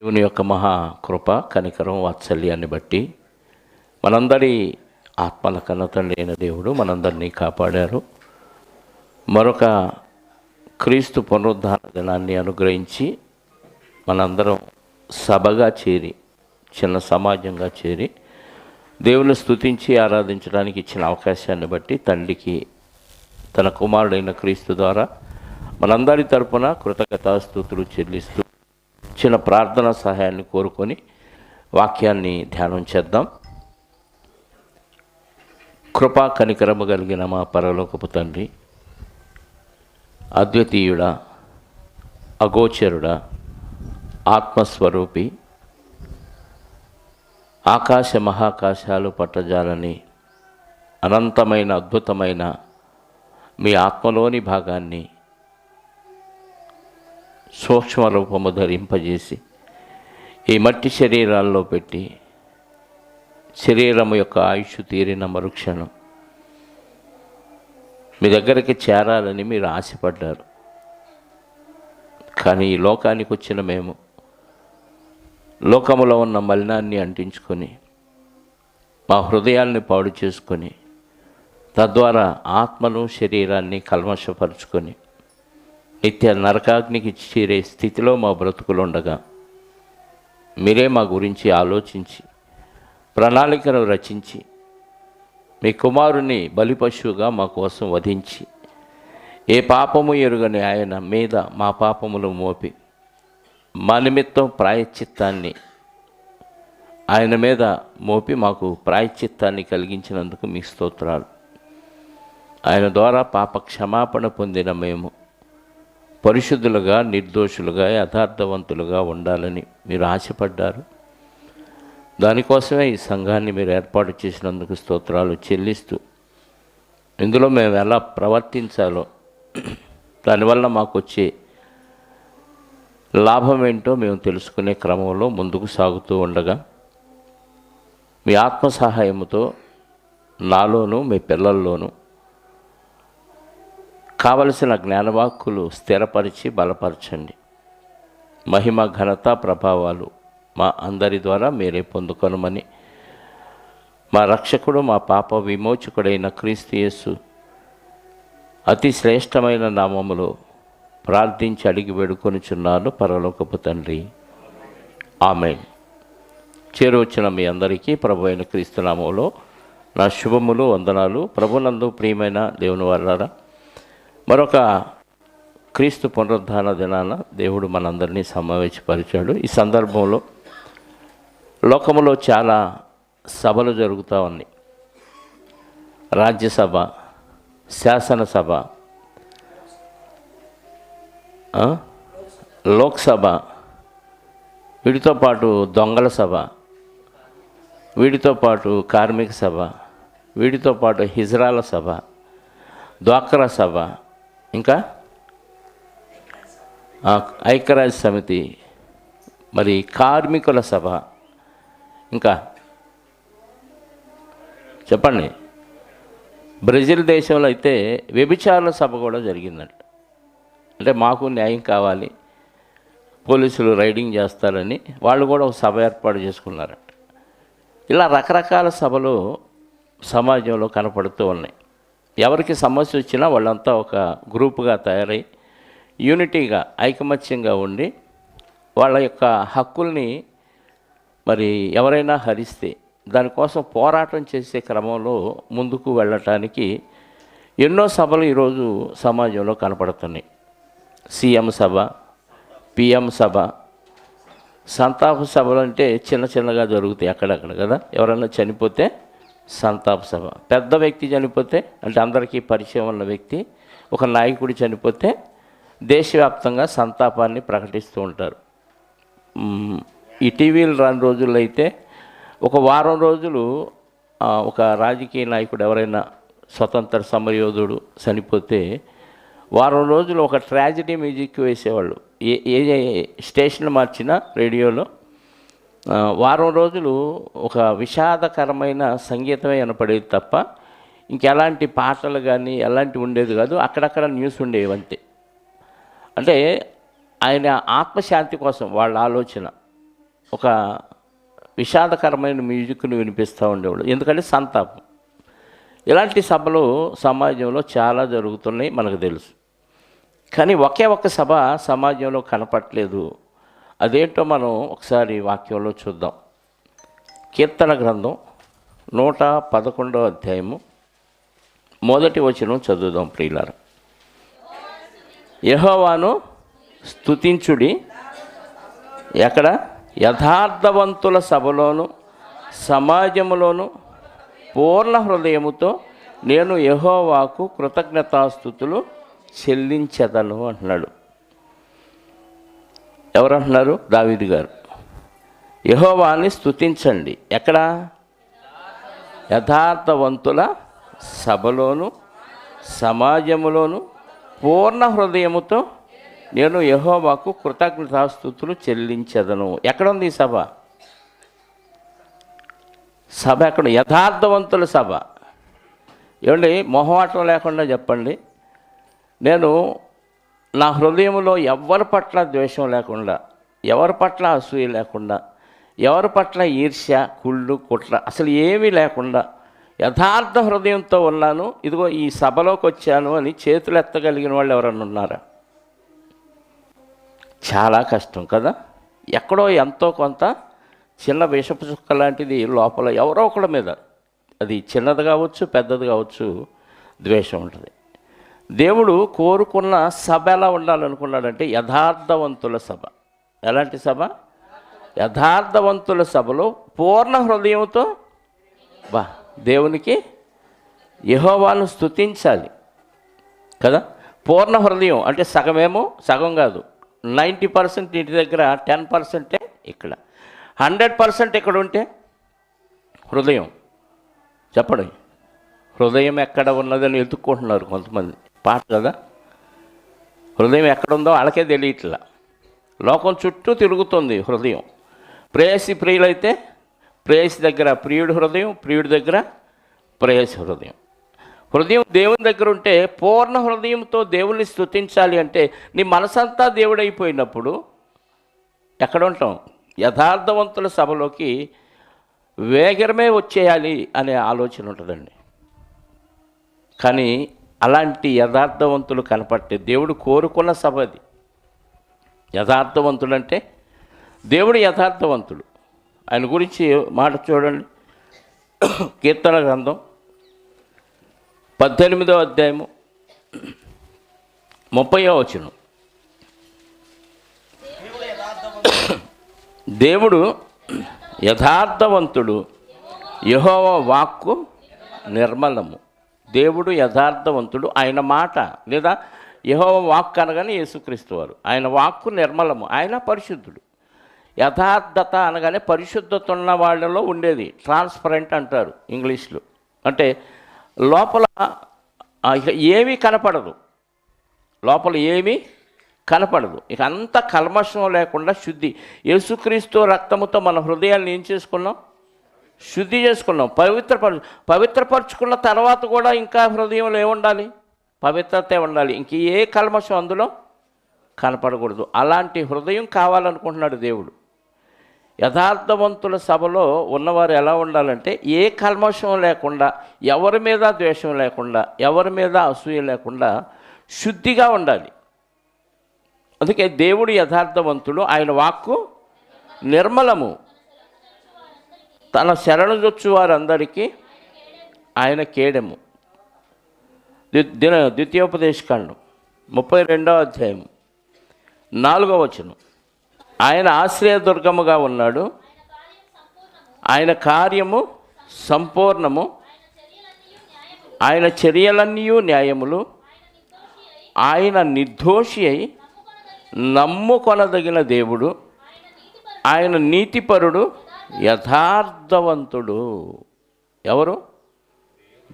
దేవుని యొక్క మహా కృప కనికరం వాత్సల్యాన్ని బట్టి మనందరి ఆత్మల కన్నతండ్రి అయిన దేవుడు మనందరినీ కాపాడారు. మరొక క్రీస్తు పునరుద్ధాన దినాన్ని అనుగ్రహించి మనందరం సభగా చేరి, చిన్న సమాజంగా చేరి దేవుని స్తుతించి ఆరాధించడానికి ఇచ్చిన అవకాశాన్ని బట్టి తండ్రికి తన కుమారుడైన క్రీస్తు ద్వారా మనందరి తరపున కృతజ్ఞతాస్తుతులు చెల్లిస్తూ చిన్న ప్రార్థన సహాయాన్ని కోరుకొని వాక్యాన్ని ధ్యానం చేద్దాం. కృపా కనికరము కలిగిన మా పరలోకపు తండ్రి, అద్వితీయుడా, అగోచరుడా, ఆత్మస్వరూపి, ఆకాశ మహాకాశాలు పట్టజాలని అనంతమైన అద్భుతమైన మీ ఆత్మలోని భాగాన్ని సూక్ష్మ రూపము ధరింపజేసి ఈ మట్టి శరీరాల్లో పెట్టి శరీరము యొక్క ఆయుష్ తీరిన మరుక్షణం మీ దగ్గరికి చేరాలని మీరు ఆశపడ్డారు. కానీ ఈ లోకానికి వచ్చిన మేము లోకములో ఉన్న మలినాన్ని అంటించుకొని మా హృదయాల్ని పాడు చేసుకొని తద్వారా ఆత్మను శరీరాన్ని కల్మషపరుచుకొని నిత్య నరకాగ్నికి చేరే స్థితిలో మా బ్రతుకులు ఉండగా మీరే మా గురించి ఆలోచించి ప్రణాళికను రచించి మీ కుమారుని బలిపశువుగా మా కోసం వధించి ఏ పాపము ఎరుగని ఆయన మీద మా పాపములు మోపి మా నిమిత్తం ప్రాయశ్చిత్తాన్ని ఆయన మీద మోపి మాకు ప్రాయశ్చిత్తాన్ని కలిగించినందుకు మీ స్తోత్రాలు. ఆయన ద్వారా పాప క్షమాపణ పొందిన మేము పరిశుద్ధులుగా, నిర్దోషులుగా, యథార్థవంతులుగా ఉండాలని మీరు ఆశపడ్డారు. దానికోసమే ఈ సంఘాన్ని మీరు ఏర్పాటు చేసినందుకు స్తోత్రాలు చెల్లిస్తూ ఇందులో మేము ఎలా ప్రవర్తించాలో, దానివల్ల మాకు వచ్చే లాభం ఏంటో మేము తెలుసుకునే క్రమంలో ముందుకు సాగుతూ ఉండగా మీ ఆత్మ సహాయముతో నాలోనూ మీ పిల్లల్లోనూ కావలసిన జ్ఞానవాక్కులు స్థిరపరిచి బలపరచండి. మహిమ, ఘనత, ప్రభావాలు మా అందరి ద్వారా మీరే పొందుకొనమని మా రక్షకుడు, మా పాప విమోచకుడైన క్రీస్తు యేసు అతి శ్రేష్టమైన నామములో ప్రార్థించి అడిగి వేడుకొనుచున్నాను పరలోకపు తండ్రి, ఆమేన్. చేరువచ్చిన మీ అందరికీ ప్రభు అయిన క్రీస్తు నామములో నా శుభములు, వందనాలు. ప్రభునందు ప్రియమైన దేవుని వారలారా, మరొక క్రీస్తు పునరుద్ధాన దినాన దేవుడు మనందరినీ సమావేశపరిచాడు. ఈ సందర్భంలో లోకములో చాలా సభలు జరుగుతూ ఉన్నాయి. రాజ్యసభ, శాసనసభ, లోక్సభ, వీటితో పాటు దొంగల సభ, వీటితో పాటు కార్మిక సభ, వీటితో పాటు హిజ్రాల సభ, డ్వాక్రా సభ, ఇంకా ఐక్యరాజ్య సమితి, మరి కార్మికుల సభ, ఇంకా చెప్పండి. బ్రెజిల్ దేశంలో అయితే వ్యభిచారుల సభ కూడా జరిగిందంట. అంటే మాకు న్యాయం కావాలి, పోలీసులు రైడింగ్ చేస్తారని వాళ్ళు కూడా ఒక సభ ఏర్పాటు చేసుకున్నారంట. ఇలా రకరకాల సభలు సమాజంలో కనపడుతూ ఉన్నాయి. ఎవరికి సమస్య వచ్చినా వాళ్ళంతా ఒక గ్రూపుగా తయారై యూనిటీగా, ఐకమత్యంగా ఉండి వాళ్ళ యొక్క హక్కుల్ని మరి ఎవరైనా హరిస్తే దానికోసం పోరాటం చేసే క్రమంలో ముందుకు వెళ్ళటానికి ఎన్నో సభలు ఈరోజు సమాజంలో కనపడుతున్నాయి. సీఎం సభ, పిఎం సభ, సంతాప సభలు అంటే చిన్న చిన్నగా జరుగుతాయి అక్కడక్కడ కదా. ఎవరైనా చనిపోతే సంతాప సభ, పెద్ద వ్యక్తి చనిపోతే అంటే అందరికీ పరిచయం ఉన్న వ్యక్తి, ఒక నాయకుడు చనిపోతే దేశవ్యాప్తంగా సంతాపాన్ని ప్రకటిస్తూ ఉంటారు. ఈ టీవీలు రాని రోజుల్లో అయితే ఒక వారం రోజులు ఒక రాజకీయ నాయకుడు ఎవరైనా స్వతంత్ర సమరయోధుడు చనిపోతే వారం రోజులు ఒక ట్రాజడీ మ్యూజిక్ వేసేవాళ్ళు. ఏ స్టేషన్ మార్చినా రేడియోలో వారం రోజులు ఒక విషాదకరమైన సంగీతమే వినపడేది తప్ప ఇంకెలాంటి పాటలు కానీ ఎలాంటి ఉండేది కాదు. అక్కడక్కడ న్యూస్ ఉండేవి అంతే. అంటే ఆయన ఆత్మశాంతి కోసం వాళ్ళ ఆలోచన. ఒక విషాదకరమైన మ్యూజిక్ని వినిపిస్తూ ఉండేవాడు, ఎందుకంటే సంతాపం. ఇలాంటి సభలు సమాజంలో చాలా జరుగుతున్నాయి, మనకు తెలుసు. కానీ ఒకే ఒక్క సభ సమాజంలో కనపట్లేదు. అదేంటో మనం ఒకసారి వాక్యంలో చూద్దాం. కీర్తన గ్రంథం 111వ అధ్యాయము మొదటి వచనం చదువుదాం ప్రియులారా. యెహోవాను స్తుతించుడి, ఎక్కడ? యథార్థవంతుల సభలోను సమాజములోను పూర్ణ హృదయముతో నేను యెహోవాకు కృతజ్ఞతాస్తుతులు చెల్లించెదను అంటున్నాడు. ఎవరంటున్నారు? దావీదు గారు. యెహోవాని స్తుతించండి, ఎక్కడ? యథార్థవంతుల సభలోను సమాజములోను పూర్ణ హృదయముతో నేను యెహోవాకు కృతజ్ఞతాస్తుతులు చెల్లించెదను. ఎక్కడుంది ఈ సభ? సభ ఎక్కడ? యథార్థవంతుల సభ. ఏమండి, మొహమాటం లేకుండా చెప్పండి. నేను నా హృదయంలో ఎవరి పట్ల ద్వేషం లేకుండా, ఎవరి పట్ల అసూయ లేకుండా, ఎవరి పట్ల ఈర్ష్య, కుళ్ళు, కుట్ర అసలు ఏమీ లేకుండా యథార్థ హృదయంతో ఉన్నాను, ఇదిగో ఈ సభలోకి వచ్చాను అని చేతులు ఎత్తగలిగిన వాళ్ళు ఎవరన్నా ఉన్నారా? చాలా కష్టం కదా. ఎక్కడో ఎంతో కొంత చిన్న విషపు చుక్క లాంటిది లోపల ఎవరో ఒకళ్ళ మీద, అది చిన్నది కావచ్చు పెద్దది కావచ్చు, ద్వేషం ఉంటుంది. దేవుడు కోరుకున్న సభ ఎలా ఉండాలనుకున్నాడంటే యథార్థవంతుల సభ. ఎలాంటి సభ? యథార్థవంతుల సభలో పూర్ణ హృదయంతో దేవునికి యెహోవాను స్తుతించాలి కదా. పూర్ణ హృదయం అంటే సగమేమో, సగం కాదు, 90% ఇంటి దగ్గర, 10% ఇక్కడ, 100% ఇక్కడ ఉంటే హృదయం. చెప్పండి, హృదయం ఎక్కడ ఉన్నదని వెతుక్కుంటున్నారు కొంతమంది, పాట కదా. హృదయం ఎక్కడుందో వాళ్ళకే తెలియట్లా. లోకం చుట్టూ తిరుగుతుంది హృదయం. ప్రేయసి ప్రియులైతే ప్రేయసి దగ్గర ప్రియుడి హృదయం, ప్రియుడి దగ్గర ప్రేయసి హృదయం. హృదయం దేవుని దగ్గర ఉంటే పూర్ణ హృదయంతో దేవుని స్తుతించాలి అంటే నీ మనసంతా దేవుడైపోయినప్పుడు ఎక్కడ ఉంటాం? యథార్థవంతుల సభలోకి వేగరమే వచ్చేయాలి అనే ఆలోచన ఉంటుందండి. కానీ అలాంటి యథార్థవంతులు కనపట్టే దేవుడు కోరుకున్న సభ అది. యథార్థవంతుడు అంటే దేవుడు యథార్థవంతుడు. ఆయన గురించి మాట చూడండి. కీర్తన గ్రంథం 18వ అధ్యాయము 30వ వచనం. దేవుడు యథార్థవంతుడు, యెహోవా వాక్కు నిర్మలము. దేవుడు యథార్థవంతుడు, ఆయన మాట లేదా యెహోవా వాక్కు అనగానే యేసుక్రీస్తు వారు. ఆయన వాక్కు నిర్మలము, ఆయన పరిశుద్ధుడు. యథార్థత అనగానే పరిశుద్ధత ఉన్న వాళ్ళలో ఉండేది, ట్రాన్స్పరెంట్ అంటారు ఇంగ్లీష్లో. అంటే లోపల ఏమీ కనపడదు, లోపల ఏమీ కనపడదు. ఇక అంత కల్మషం లేకుండా శుద్ధి. యేసుక్రీస్తు రక్తముతో మన హృదయాన్ని ఏం చేసుకున్నాం? శుద్ధి చేసుకున్నాం, పవిత్రపరుచుకున్న తర్వాత కూడా ఇంకా హృదయంలో ఏముండాలి? పవిత్రతే ఉండాలి. ఇంక ఏ కల్మషం అందులో కనపడకూడదు. అలాంటి హృదయం కావాలనుకుంటున్నాడు దేవుడు. యథార్థవంతుల సభలో ఉన్నవారు ఎలా ఉండాలంటే ఏ కల్మషం లేకుండా, ఎవరి మీద ద్వేషం లేకుండా, ఎవరి మీద అసూయ లేకుండా శుద్ధిగా ఉండాలి. అందుకే దేవుడు యథార్థవంతుడు, ఆయన వాక్కు నిర్మలము. తన శరణుజొచ్చు వారందరికీ ఆయన కేడెము. ద్వితీయోపదేశకాండం 32వ అధ్యాయం 4వ వచనం. ఆయన ఆశ్రయదుర్గముగా ఉన్నాడు, ఆయన కార్యము సంపూర్ణము, ఆయన చర్యలన్నీ న్యాయములు, ఆయన నిర్దోషి అయి నమ్ముకొనదగిన దేవుడు, ఆయన నీతిపరుడు, యథార్థవంతుడు. ఎవరు?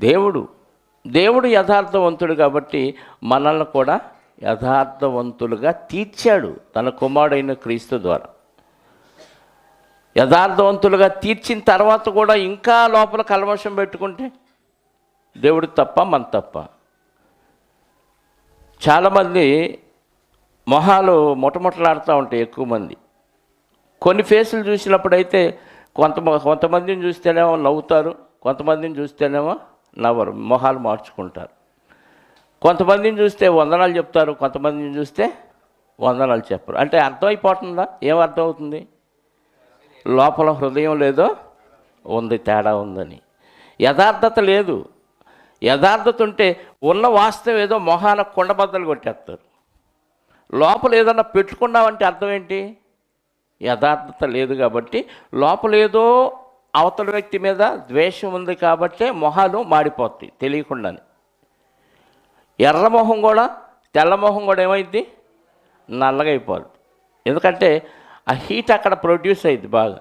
దేవుడు. దేవుడు యథార్థవంతుడు కాబట్టి మనల్ని కూడా యథార్థవంతులుగా తీర్చాడు తన కుమారుడైన క్రీస్తు ద్వారా. యథార్థవంతులుగా తీర్చిన తర్వాత కూడా ఇంకా లోపల కల్మషం పెట్టుకుంటే దేవుడు తప్ప, మన తప్ప. చాలామంది మొహాలు మొట్టమొట్టలాడుతూ ఉంటాయి, ఎక్కువ మంది కొన్ని ఫేసులు చూసినప్పుడైతే కొంతమందిని చూస్తేనేమో నవ్వుతారు, కొంతమందిని చూస్తేనేమో నవ్వరు, మొహాలు మార్చుకుంటారు. కొంతమందిని చూస్తే వందనాలు చెప్తారు, కొంతమందిని చూస్తే వందనాలు చెప్పరు. అంటే అర్థమైపోతుందా? ఏం అర్థం అవుతుంది? లోపల హృదయం లేదో ఉంది, తేడా ఉందని. యథార్థత లేదు. యథార్థత ఉంటే ఉన్న వాస్తవం ఏదో మొహాన కుండబద్దలు కొట్టేస్తారు. లోపల ఏదన్నా పెట్టుకున్నామంటే అర్థం ఏంటి? యథార్థత లేదు కాబట్టి, లోపల ఏదో అవతల వ్యక్తి మీద ద్వేషం ఉంది కాబట్టే మొహాలు మాడిపోతాయి తెలియకుండానే. ఎర్రమొహం కూడా తెల్లమొహం కూడా ఏమైంది? నల్లగా అయిపోద్ది. ఎందుకంటే ఆ హీట్ అక్కడ ప్రొడ్యూస్ అయ్యిద్ది బాగా.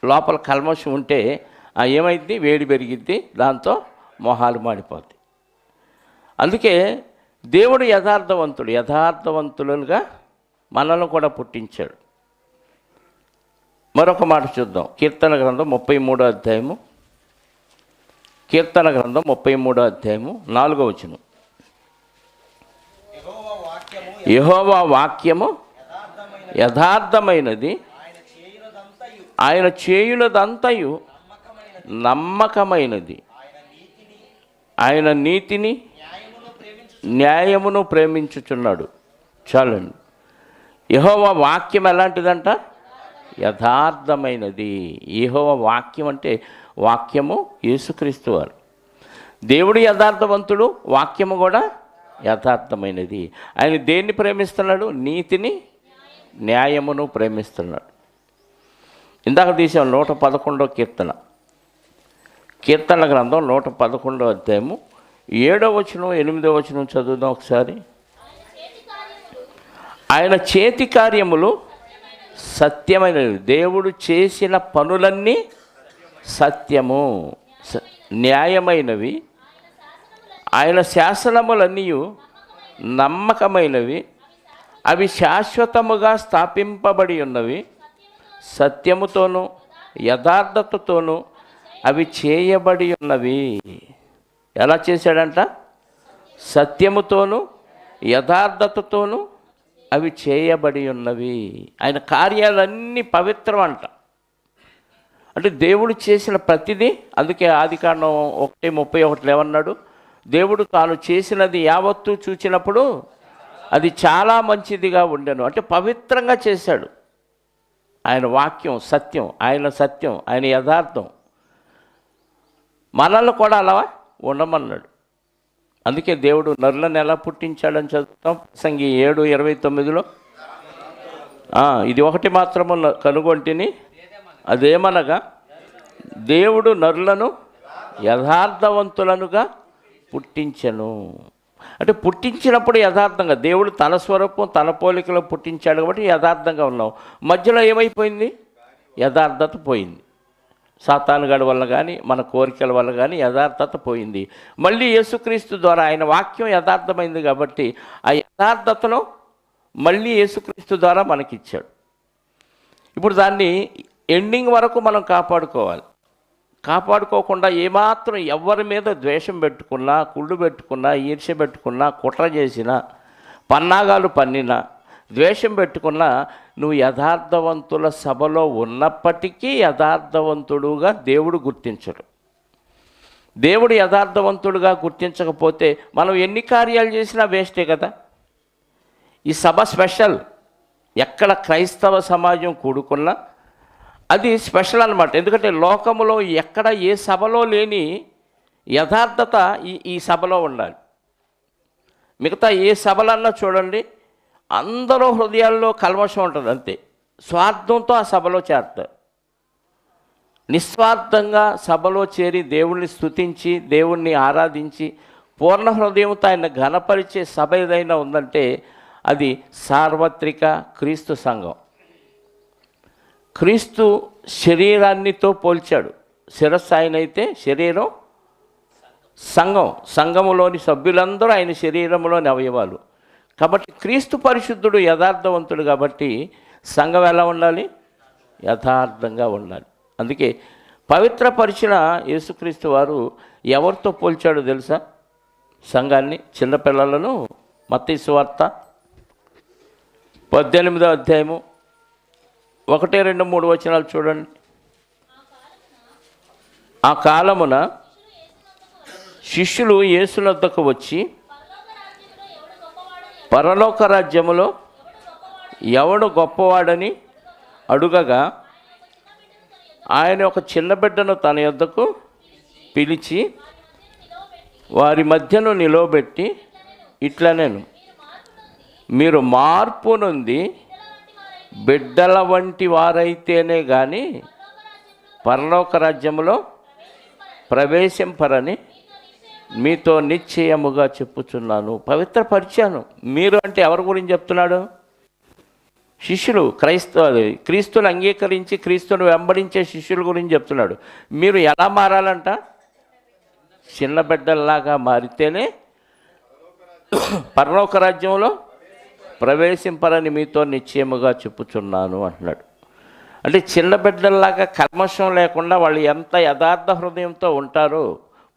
లోపల కల్మషం ఉంటే ఏమైంది? వేడి పెరిగిద్ది, దాంతో మొహాలు మాడిపోతాయి. అందుకే దేవుడు యథార్థవంతులుగా మనల్ని కూడా పుట్టించాడు. మరొక మాట చూద్దాం. కీర్తన గ్రంథం 33వ అధ్యాయము, కీర్తన గ్రంథం 33వ అధ్యాయము 4వ వచనం. యెహోవా వాక్యము యథార్థమైనది, ఆయన చేయునదంతయు నమ్మకమైనది, ఆయన నీతిని న్యాయమును ప్రేమించుచున్నాడు. చాలండి. యెహోవా వాక్యం ఎలాంటిదంట? యథార్థమైనది. యెహోవా వాక్యం అంటే వాక్యము యేసుక్రీస్తు వారు. దేవుడు యథార్థవంతుడు, వాక్యము కూడా యథార్థమైనది. ఆయన దేన్ని ప్రేమిస్తున్నాడు? నీతిని న్యాయమును ప్రేమిస్తున్నాడు. ఇందాక తీసాం 111వ కీర్తన, కీర్తన గ్రంథం 111వ అధ్యాయము 7వ వచనం 8వ వచనం చదువుదాం ఒకసారి. ఆయన చేతి కార్యములు సత్యమైనవి. దేవుడు చేసిన పనులన్నీ సత్యము, న్యాయమైనవి. ఆయన శాసనములన్నీ నమ్మకమైనవి, అవి శాశ్వతముగా స్థాపింపబడి ఉన్నవి. సత్యముతోనూ యథార్థతతోనూ అవి చేయబడి ఉన్నవి. ఎలా చేశాడంట? సత్యముతోనూ యథార్థతతోనూ అవి చేయబడి ఉన్నవి. ఆయన కార్యాలన్నీ పవిత్రం అంట. అంటే దేవుడు చేసిన ప్రతిదీ, అందుకే ఆదికాండం 1:31 ఏమన్నాడు? దేవుడు తాను చేసినది యావత్తు చూచినప్పుడు అది చాలా మంచిదిగా ఉండెను. అంటే పవిత్రంగా చేశాడు. ఆయన వాక్యం సత్యం, ఆయన సత్యం, ఆయన యథార్థం. మనల్ని కూడా అలా ఉండమన్నాడు. అందుకే దేవుడు నరులను ఎలా పుట్టించాడని చదువుతాం. ప్రసంగి 7:29లో ఇది ఒకటి మాత్రము కనుగొంటిని, అదేమనగా దేవుడు నరులను యథార్థవంతులనుగా పుట్టించెను. అంటే పుట్టించినప్పుడు యథార్థంగా, దేవుడు తన స్వరూపం తన పోలికలో పుట్టించాడు కాబట్టి యథార్థంగా ఉన్నాం. మధ్యలో ఏమైపోయింది? యథార్థత పోయింది. సాతానుగాడి వల్ల కానీ మన కోరికల వల్ల కానీ యథార్థత పోయింది. మళ్ళీ యేసుక్రీస్తు ద్వారా ఆయన వాక్యం యథార్థమైంది కాబట్టి ఆ యథార్థతను మళ్ళీ యేసుక్రీస్తు ద్వారా మనకిచ్చాడు. ఇప్పుడు దాన్ని ఎండింగ్ వరకు మనం కాపాడుకోవాలి. కాపాడుకోకుండా ఏమాత్రం ఎవరి మీద ద్వేషం పెట్టుకున్నా, కుళ్ళు పెట్టుకున్నా, ఈర్ష్య పెట్టుకున్నా, కుట్ర చేసినా, పన్నాగాలు పన్నినా, ద్వేషం పెట్టుకున్నా, నువ్వు యథార్థవంతుల సభలో ఉన్నప్పటికీ యథార్థవంతుడుగా దేవుడు గుర్తించడు. దేవుడు యథార్థవంతుడుగా గుర్తించకపోతే మనం ఎన్ని కార్యాలు చేసినా వేస్టే కదా. ఈ సభ స్పెషల్. ఎక్కడ క్రైస్తవ సమాజం కూడుకున్నా అది స్పెషల్ అన్నమాట. ఎందుకంటే లోకములో ఎక్కడ ఏ సభలో లేని యథార్థత ఈ సభలో ఉండాలి. మిగతా ఏ సభలన్నా చూడండి, అందరూ హృదయాల్లో కల్మషం ఉంటుంది, అంతే. స్వార్థంతో ఆ సభలో చేరుతారు. నిస్వార్థంగా సభలో చేరి దేవుణ్ణి స్తుతించి, దేవుణ్ణి ఆరాధించి, పూర్ణ హృదయంతో ఆయన ఘనపరిచే సభ ఏదైనా ఉందంటే అది సార్వత్రిక క్రీస్తు సంఘం. క్రీస్తు శరీరాన్నితో పోల్చాడు. శిరస్సు ఆయనైతే శరీరం సంఘం. సంఘములోని సభ్యులందరూ ఆయన శరీరంలోని అవయవాలు. కాబట్టి క్రీస్తు పరిశుద్ధుడు, యథార్థవంతుడు కాబట్టి సంఘం ఎలా ఉండాలి? యథార్థంగా ఉండాలి. అందుకే పవిత్రపరిచిన యేసుక్రీస్తు వారు ఎవరితో పోల్చాడో తెలుసా? సంఘాన్ని, చిన్నపిల్లలను. మత్తయి సువార్త 18వ అధ్యాయము 1, 2, 3 వచనాలు చూడండి. ఆ కాలమున శిష్యులు యేసునొద్దకు వచ్చి, పరలోక రాజ్యములో ఎవడు గొప్పవాడని అడుగగా, ఆయన ఒక చిన్న బిడ్డను తన యొద్దకు పిలిచి వారి మధ్యను నిలవబెట్టి ఇట్లా, నేను మీరు మార్పు నుండి బిడ్డల వంటి వారైతేనే కానీ పరలోక రాజ్యములో ప్రవేశింపరని మీతో నిశ్చయముగా చెప్పుచున్నాను. పవిత్రపరిచాను. మీరు అంటే ఎవరి గురించి చెప్తున్నాడు? శిష్యులు, క్రీస్తుని అంగీకరించి క్రీస్తుని వెంబడించే శిష్యుల గురించి చెప్తున్నాడు. మీరు ఎలా మారాలంట? చిన్న బిడ్డల్లాగా మారితేనే పరలోక రాజ్యంలో ప్రవేశింపరని మీతో నిశ్చయముగా చెప్పుచున్నాను అంటున్నాడు. అంటే చిన్న బిడ్డల్లాగా కల్మషం లేకుండా వాళ్ళు ఎంత యథార్థ హృదయంతో ఉంటారో,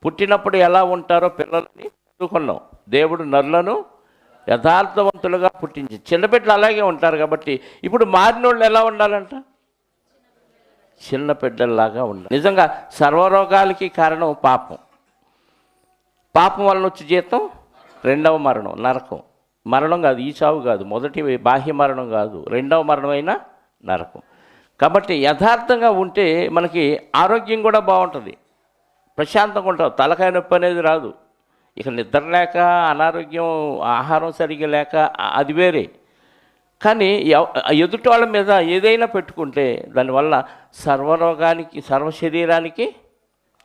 పుట్టినప్పుడు ఎలా ఉంటారో పిల్లల్ని చదువుకున్నాం. దేవుడు నరులను యథార్థవంతులుగా పుట్టించి చిన్న బిడ్డలు అలాగే ఉంటారు. కాబట్టి ఇప్పుడు మారిన వాళ్ళు ఎలా ఉండాలంట? చిన్న బిడ్డల్లాగా ఉండాలి. నిజంగా సర్వరోగాలకి కారణం పాపం. పాపం వలన వచ్చి జీతం రెండవ మరణం, నరకం. మరణం కాదు, ఈ చావు కాదు, మొదటి బాహ్య మరణం కాదు, రెండవ మరణమైనా నరకం. కాబట్టి యథార్థంగా ఉంటే మనకి ఆరోగ్యం కూడా బాగుంటుంది, ప్రశాంతంగా ఉంటాం, తలకాయ నొప్పి అనేది రాదు. ఇక నిద్ర లేక, అనారోగ్యం, ఆహారం సరిగ్గా లేక అది వేరే. కానీ ఎదుటి వాళ్ళ మీద ఏదైనా పెట్టుకుంటే దానివల్ల సర్వరోగానికి, సర్వ శరీరానికి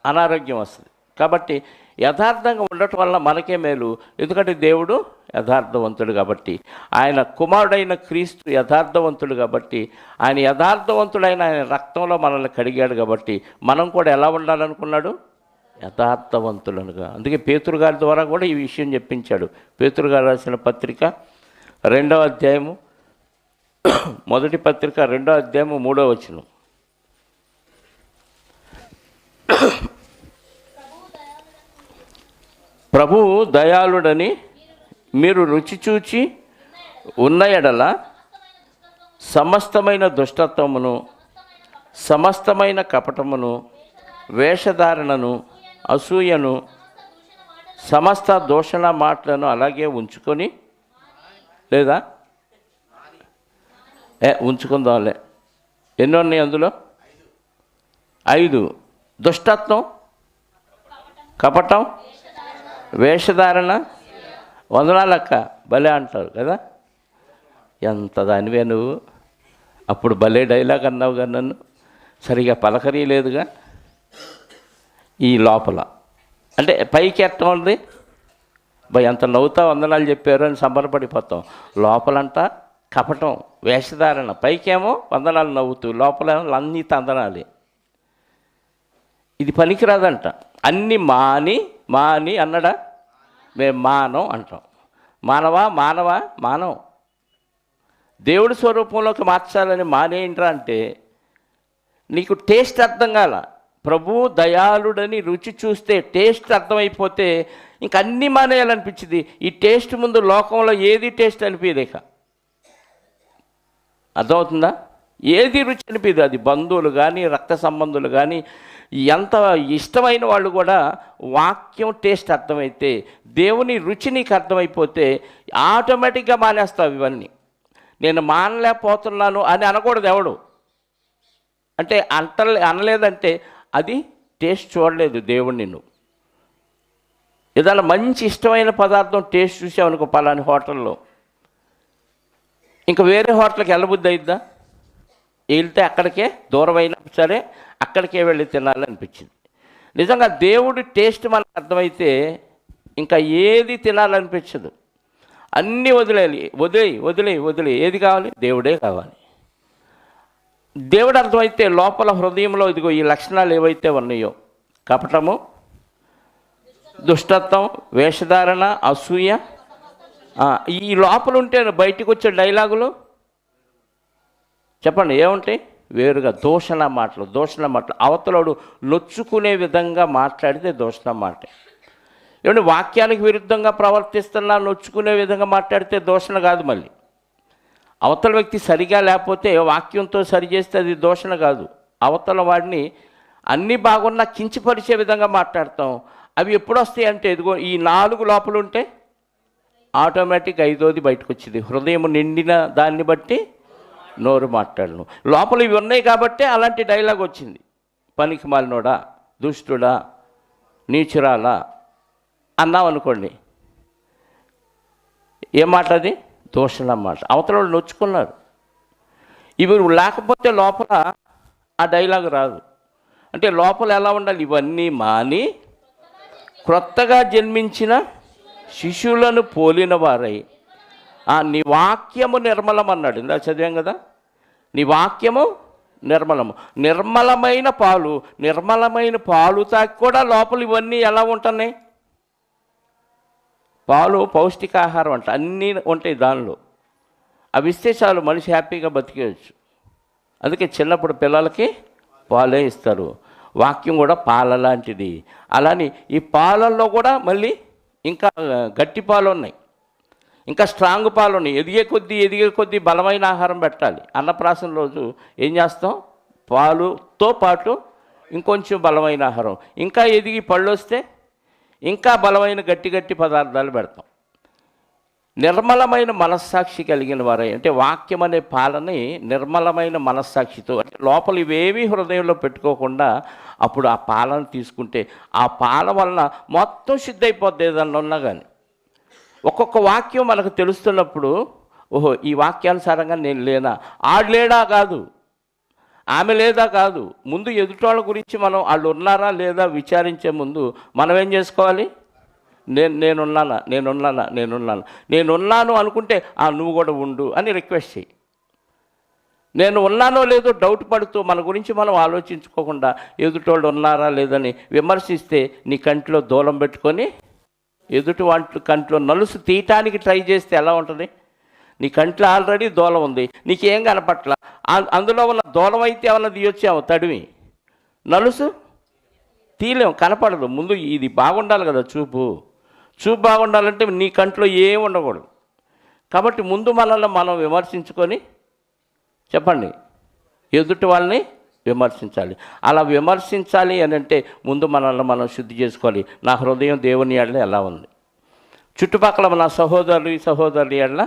అనారోగ్యం వస్తుంది. కాబట్టి యథార్థంగా ఉండటం వల్ల మనకే మేలు. ఎందుకంటే దేవుడు యథార్థవంతుడు కాబట్టి, ఆయన కుమారుడైన క్రీస్తు యథార్థవంతుడు కాబట్టి, ఆయన యథార్థవంతుడైన ఆయన రక్తంలో మనల్ని కడిగాడు కాబట్టి మనం కూడా ఎలా ఉండాలనుకున్నాడు? యథార్థవంతులనుగా. అందుకే పేతురు గారి ద్వారా కూడా ఈ విషయం చెప్పించాడు. పేతురు గారు రాసిన పత్రిక 2వ అధ్యాయము, మొదటి పత్రిక 2వ అధ్యాయము 3వ వచనం. ప్రభువు దయాళుడని మీరు రుచి చూచి ఉన్న ఎడల సమస్తమైన దుష్టత్వమును, సమస్తమైన కపటమును, వేషధారణను, అసూయను, సమస్త దూషణ మాటలను అలాగే ఉంచుకొని, లేదా ఉంచుకుందాంలే. ఎన్ని ఉన్నాయి అందులో? 5. దుష్టత్వం, కపటం, వేషధారణ. వందనాలక్క భలే అంటారు కదా. ఎంత దానివే నువ్వు, అప్పుడు భలే డైలాగ్ అన్నావుగా, నన్ను సరిగా పలకరీలేదుగా. ఈ లోపల అంటే పైకి ఎట్టం ఉంది, ఎంత నవ్వుతా వందనాలు చెప్పారు అని సంబరపడిపోతాం. లోపలంట కపటం, వేషధారణ. పైకేమో వందనాలు నవ్వుతూ, లోపల అన్నీ తందనాలి. ఇది పనికిరాదంట. అన్నీ మాని అన్నడా? మేము మానం అంటాం. మానవం. దేవుడి స్వరూపంలోకి మార్చాలని మానేయంట్రా అంటే నీకు టేస్ట్ అర్థం కాల. ప్రభు దయాళుడని రుచి చూస్తే టేస్ట్ అర్థమైపోతే ఇంక అన్నీ మానేయాలనిపించింది. ఈ టేస్ట్ ముందు లోకంలో ఏది టేస్ట్ అనిపించదు. ఇక అర్థమవుతుందా? ఏది రుచి అనిపించదు. అది బంధువులు కానీ, రక్త సంబంధులు కానీ, ఎంత ఇష్టమైన వాళ్ళు కూడా వాక్యం టేస్ట్ అర్థమైతే, దేవుని రుచి నీకు అర్థమైపోతే ఆటోమేటిక్గా మానేస్తావు ఇవన్నీ. నేను మానలేకపోతున్నాను అని అనకూడదు ఎవడు. అంటే అనలేదంటే అది టేస్ట్ చూడలేదు దేవుడు నిన్ను. ఏదైనా మంచి ఇష్టమైన పదార్థం టేస్ట్ చూసావనుకో పలాని హోటల్లో, ఇంకా వేరే హోటల్కి వెళ్ళబుద్ధి అయిద్దా? వెళ్తే అక్కడికే, దూరమైనా సరే అక్కడికే వెళ్ళి తినాలనిపించింది. నిజంగా దేవుడి టేస్ట్ మనకు అర్థమైతే ఇంకా ఏది తినాలనిపించదు. అన్నీ వదిలేయి. ఏది కావాలి? దేవుడే కావాలి. దేవుడు అర్థమైతే లోపల హృదయంలో ఇదిగో ఈ లక్షణాలు ఏవైతే ఉన్నాయో, కపటము, దుష్టత్వం, వేషధారణ, అసూయ, ఈ లోపల ఉంటే బయటికి వచ్చే డైలాగులు చెప్పండి ఏముంటాయి? వేరుగా దూషణ మాటలు. అవతలోడు నొచ్చుకునే విధంగా మాట్లాడితే దూషణ మాట. ఏమంటే వాక్యానికి విరుద్ధంగా ప్రవర్తిస్తున్నా నొచ్చుకునే విధంగా మాట్లాడితే దూషణ కాదు. మళ్ళీ అవతల వ్యక్తి సరిగా లేకపోతే వాక్యంతో సరి చేస్తే అది దూషణ కాదు. అవతల వాడిని అన్నీ బాగున్నా కించపరిచే విధంగా మాట్లాడతాం. అవి ఎప్పుడు వస్తాయి అంటే ఇదిగో ఈ 4 లోపల ఉంటే ఆటోమేటిక్ 5వది బయటకు వచ్చింది. హృదయం నిండిన దాన్ని బట్టి నోరు మాట్లాడను. లోపల ఇవి ఉన్నాయి కాబట్టే అలాంటి డైలాగ్ వచ్చింది. పనికి మాలినోడా, దుష్టుడా, నీచురాలా అన్నాం అనుకోండి, ఏం మాట అది? దూషణ మాట. అవతల వాళ్ళు నొచ్చుకున్నారు. ఇవి లేకపోతే లోపల ఆ డైలాగ్ రాదు. అంటే లోపల ఎలా ఉండాలి? ఇవన్నీ మాని క్రొత్తగా జన్మించిన శిశువులను పోలిన వారై నీ వాక్యము నిర్మలం అన్నాడు. ఇందా చదివాం కదా, నీ వాక్యము నిర్మలము. నిర్మలమైన పాలు తాకి కూడా లోపల ఇవన్నీ ఎలా ఉంటున్నాయి? పాలు పౌష్టికాహారం అంట, అన్నీ ఉంటాయి దానిలో. అవి ఇస్తే చాలు మనిషి హ్యాపీగా బతికేయచ్చు. అందుకే చిన్నప్పుడు పిల్లలకి పాలే ఇస్తారు. వాక్యం కూడా పాల లాంటిది. అలాని ఈ పాలల్లో కూడా మళ్ళీ ఇంకా గట్టి పాలు ఉన్నాయి, ఇంకా స్ట్రాంగ్ పాలు ఉన్నాయి. ఎదిగే కొద్దీ బలమైన ఆహారం పెట్టాలి. అన్నప్రాసన రోజు ఏం చేస్తాం? పాలుతో పాటు ఇంకొంచెం బలమైన ఆహారం, ఇంకా ఎదిగి పళ్ళు వస్తే ఇంకా బలమైన గట్టి పదార్థాలు పెడతాం. నిర్మలమైన మనస్సాక్షి కలిగిన వారై, అంటే వాక్యం అనే పాలని నిర్మలమైన మనస్సాక్షితో, అంటే లోపల ఇవేమీ హృదయంలో పెట్టుకోకుండా అప్పుడు ఆ పాలను తీసుకుంటే ఆ పాల వలన మొత్తం శుద్ధి అయిపోద్ది. ఏదన్నా ఉన్నా కానీ ఒక్కొక్క వాక్యం మనకు తెలుస్తున్నప్పుడు, ఓహో ఈ వాక్యానుసారంగా నేను లేనా, ఆడు లేడా కాదు, ఆమె లేదా కాదు, ముందు ఎదుటోళ్ళ గురించి మనం వాళ్ళు ఉన్నారా లేదా విచారించే ముందు మనం ఏం చేసుకోవాలి? నేనున్నాను అనుకుంటే నువ్వు కూడా ఉండు అని రిక్వెస్ట్ చేయి. నేను ఉన్నానో లేదో డౌట్ పడుతూ మన గురించి మనం ఆలోచించుకోకుండా ఎదుటోళ్ళు ఉన్నారా లేదని విమర్శిస్తే నీ కంటిలో దూలం పెట్టుకొని ఎదుటి వాటి కంట్లో నలుసు తీయటానికి ట్రై చేస్తే ఎలా ఉంటుంది? నీ కంట్లో ఆల్రెడీ దూలం ఉంది, నీకేం కనపట్ల, అందులో ఉన్న దూలం అయితే ఏమన్నా తీయొచ్చాము తడివి, నలుసు తీయలేం, కనపడదు. ముందు ఇది బాగుండాలి కదా, చూపు బాగుండాలంటే నీ కంట్లో ఏం ఉండకూడదు. కాబట్టి ముందు మనల్ని మనం విమర్శించుకొని చెప్పండి, ఎదుటి వాళ్ళని విమర్శించాలి. అలా విమర్శించాలి అని అంటే ముందు మనల్ని మనం శుద్ధి చేసుకోవాలి. నా హృదయం దేవుని ఎడల ఎలా ఉంది, చుట్టుపక్కల నా సహోదరులు ఎడల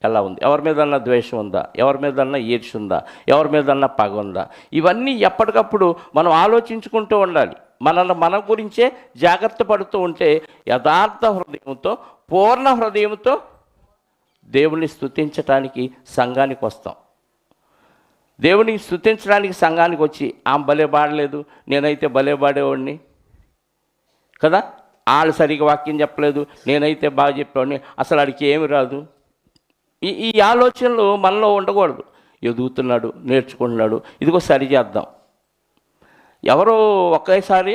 ఎలా ఉంది, ఎవరి మీదన్నా ద్వేషం ఉందా, ఎవరి మీదన్నా ఈర్ష్య ఉందా, ఎవరి మీదన్నా పగ ఉందా, ఇవన్నీ ఎప్పటికప్పుడు మనం ఆలోచించుకుంటూ ఉండాలి. మన గురించే జాగ్రత్త పడుతూ ఉంటే యథార్థ హృదయంతో పూర్ణ హృదయంతో దేవుని స్తుతించటానికి సంఘానికి వస్తాం. దేవుని స్తుతించడానికి సంఘానికి వచ్చి భలే పాడలేదు, నేనైతే భలే పాడేవాడిని కదా, వాళ్ళు సరిగా వాక్యం చెప్పలేదు, నేనైతే బాగా చెప్పేవాడిని, అసలు వాడికి ఏమి రాదు, ఈ ఆలోచనలు మనలో ఉండకూడదు. ఎదుగుతున్నాడు, నేర్చుకుంటున్నాడు, ఇదిగో సరి చేద్దాం. ఎవరో ఒకేసారి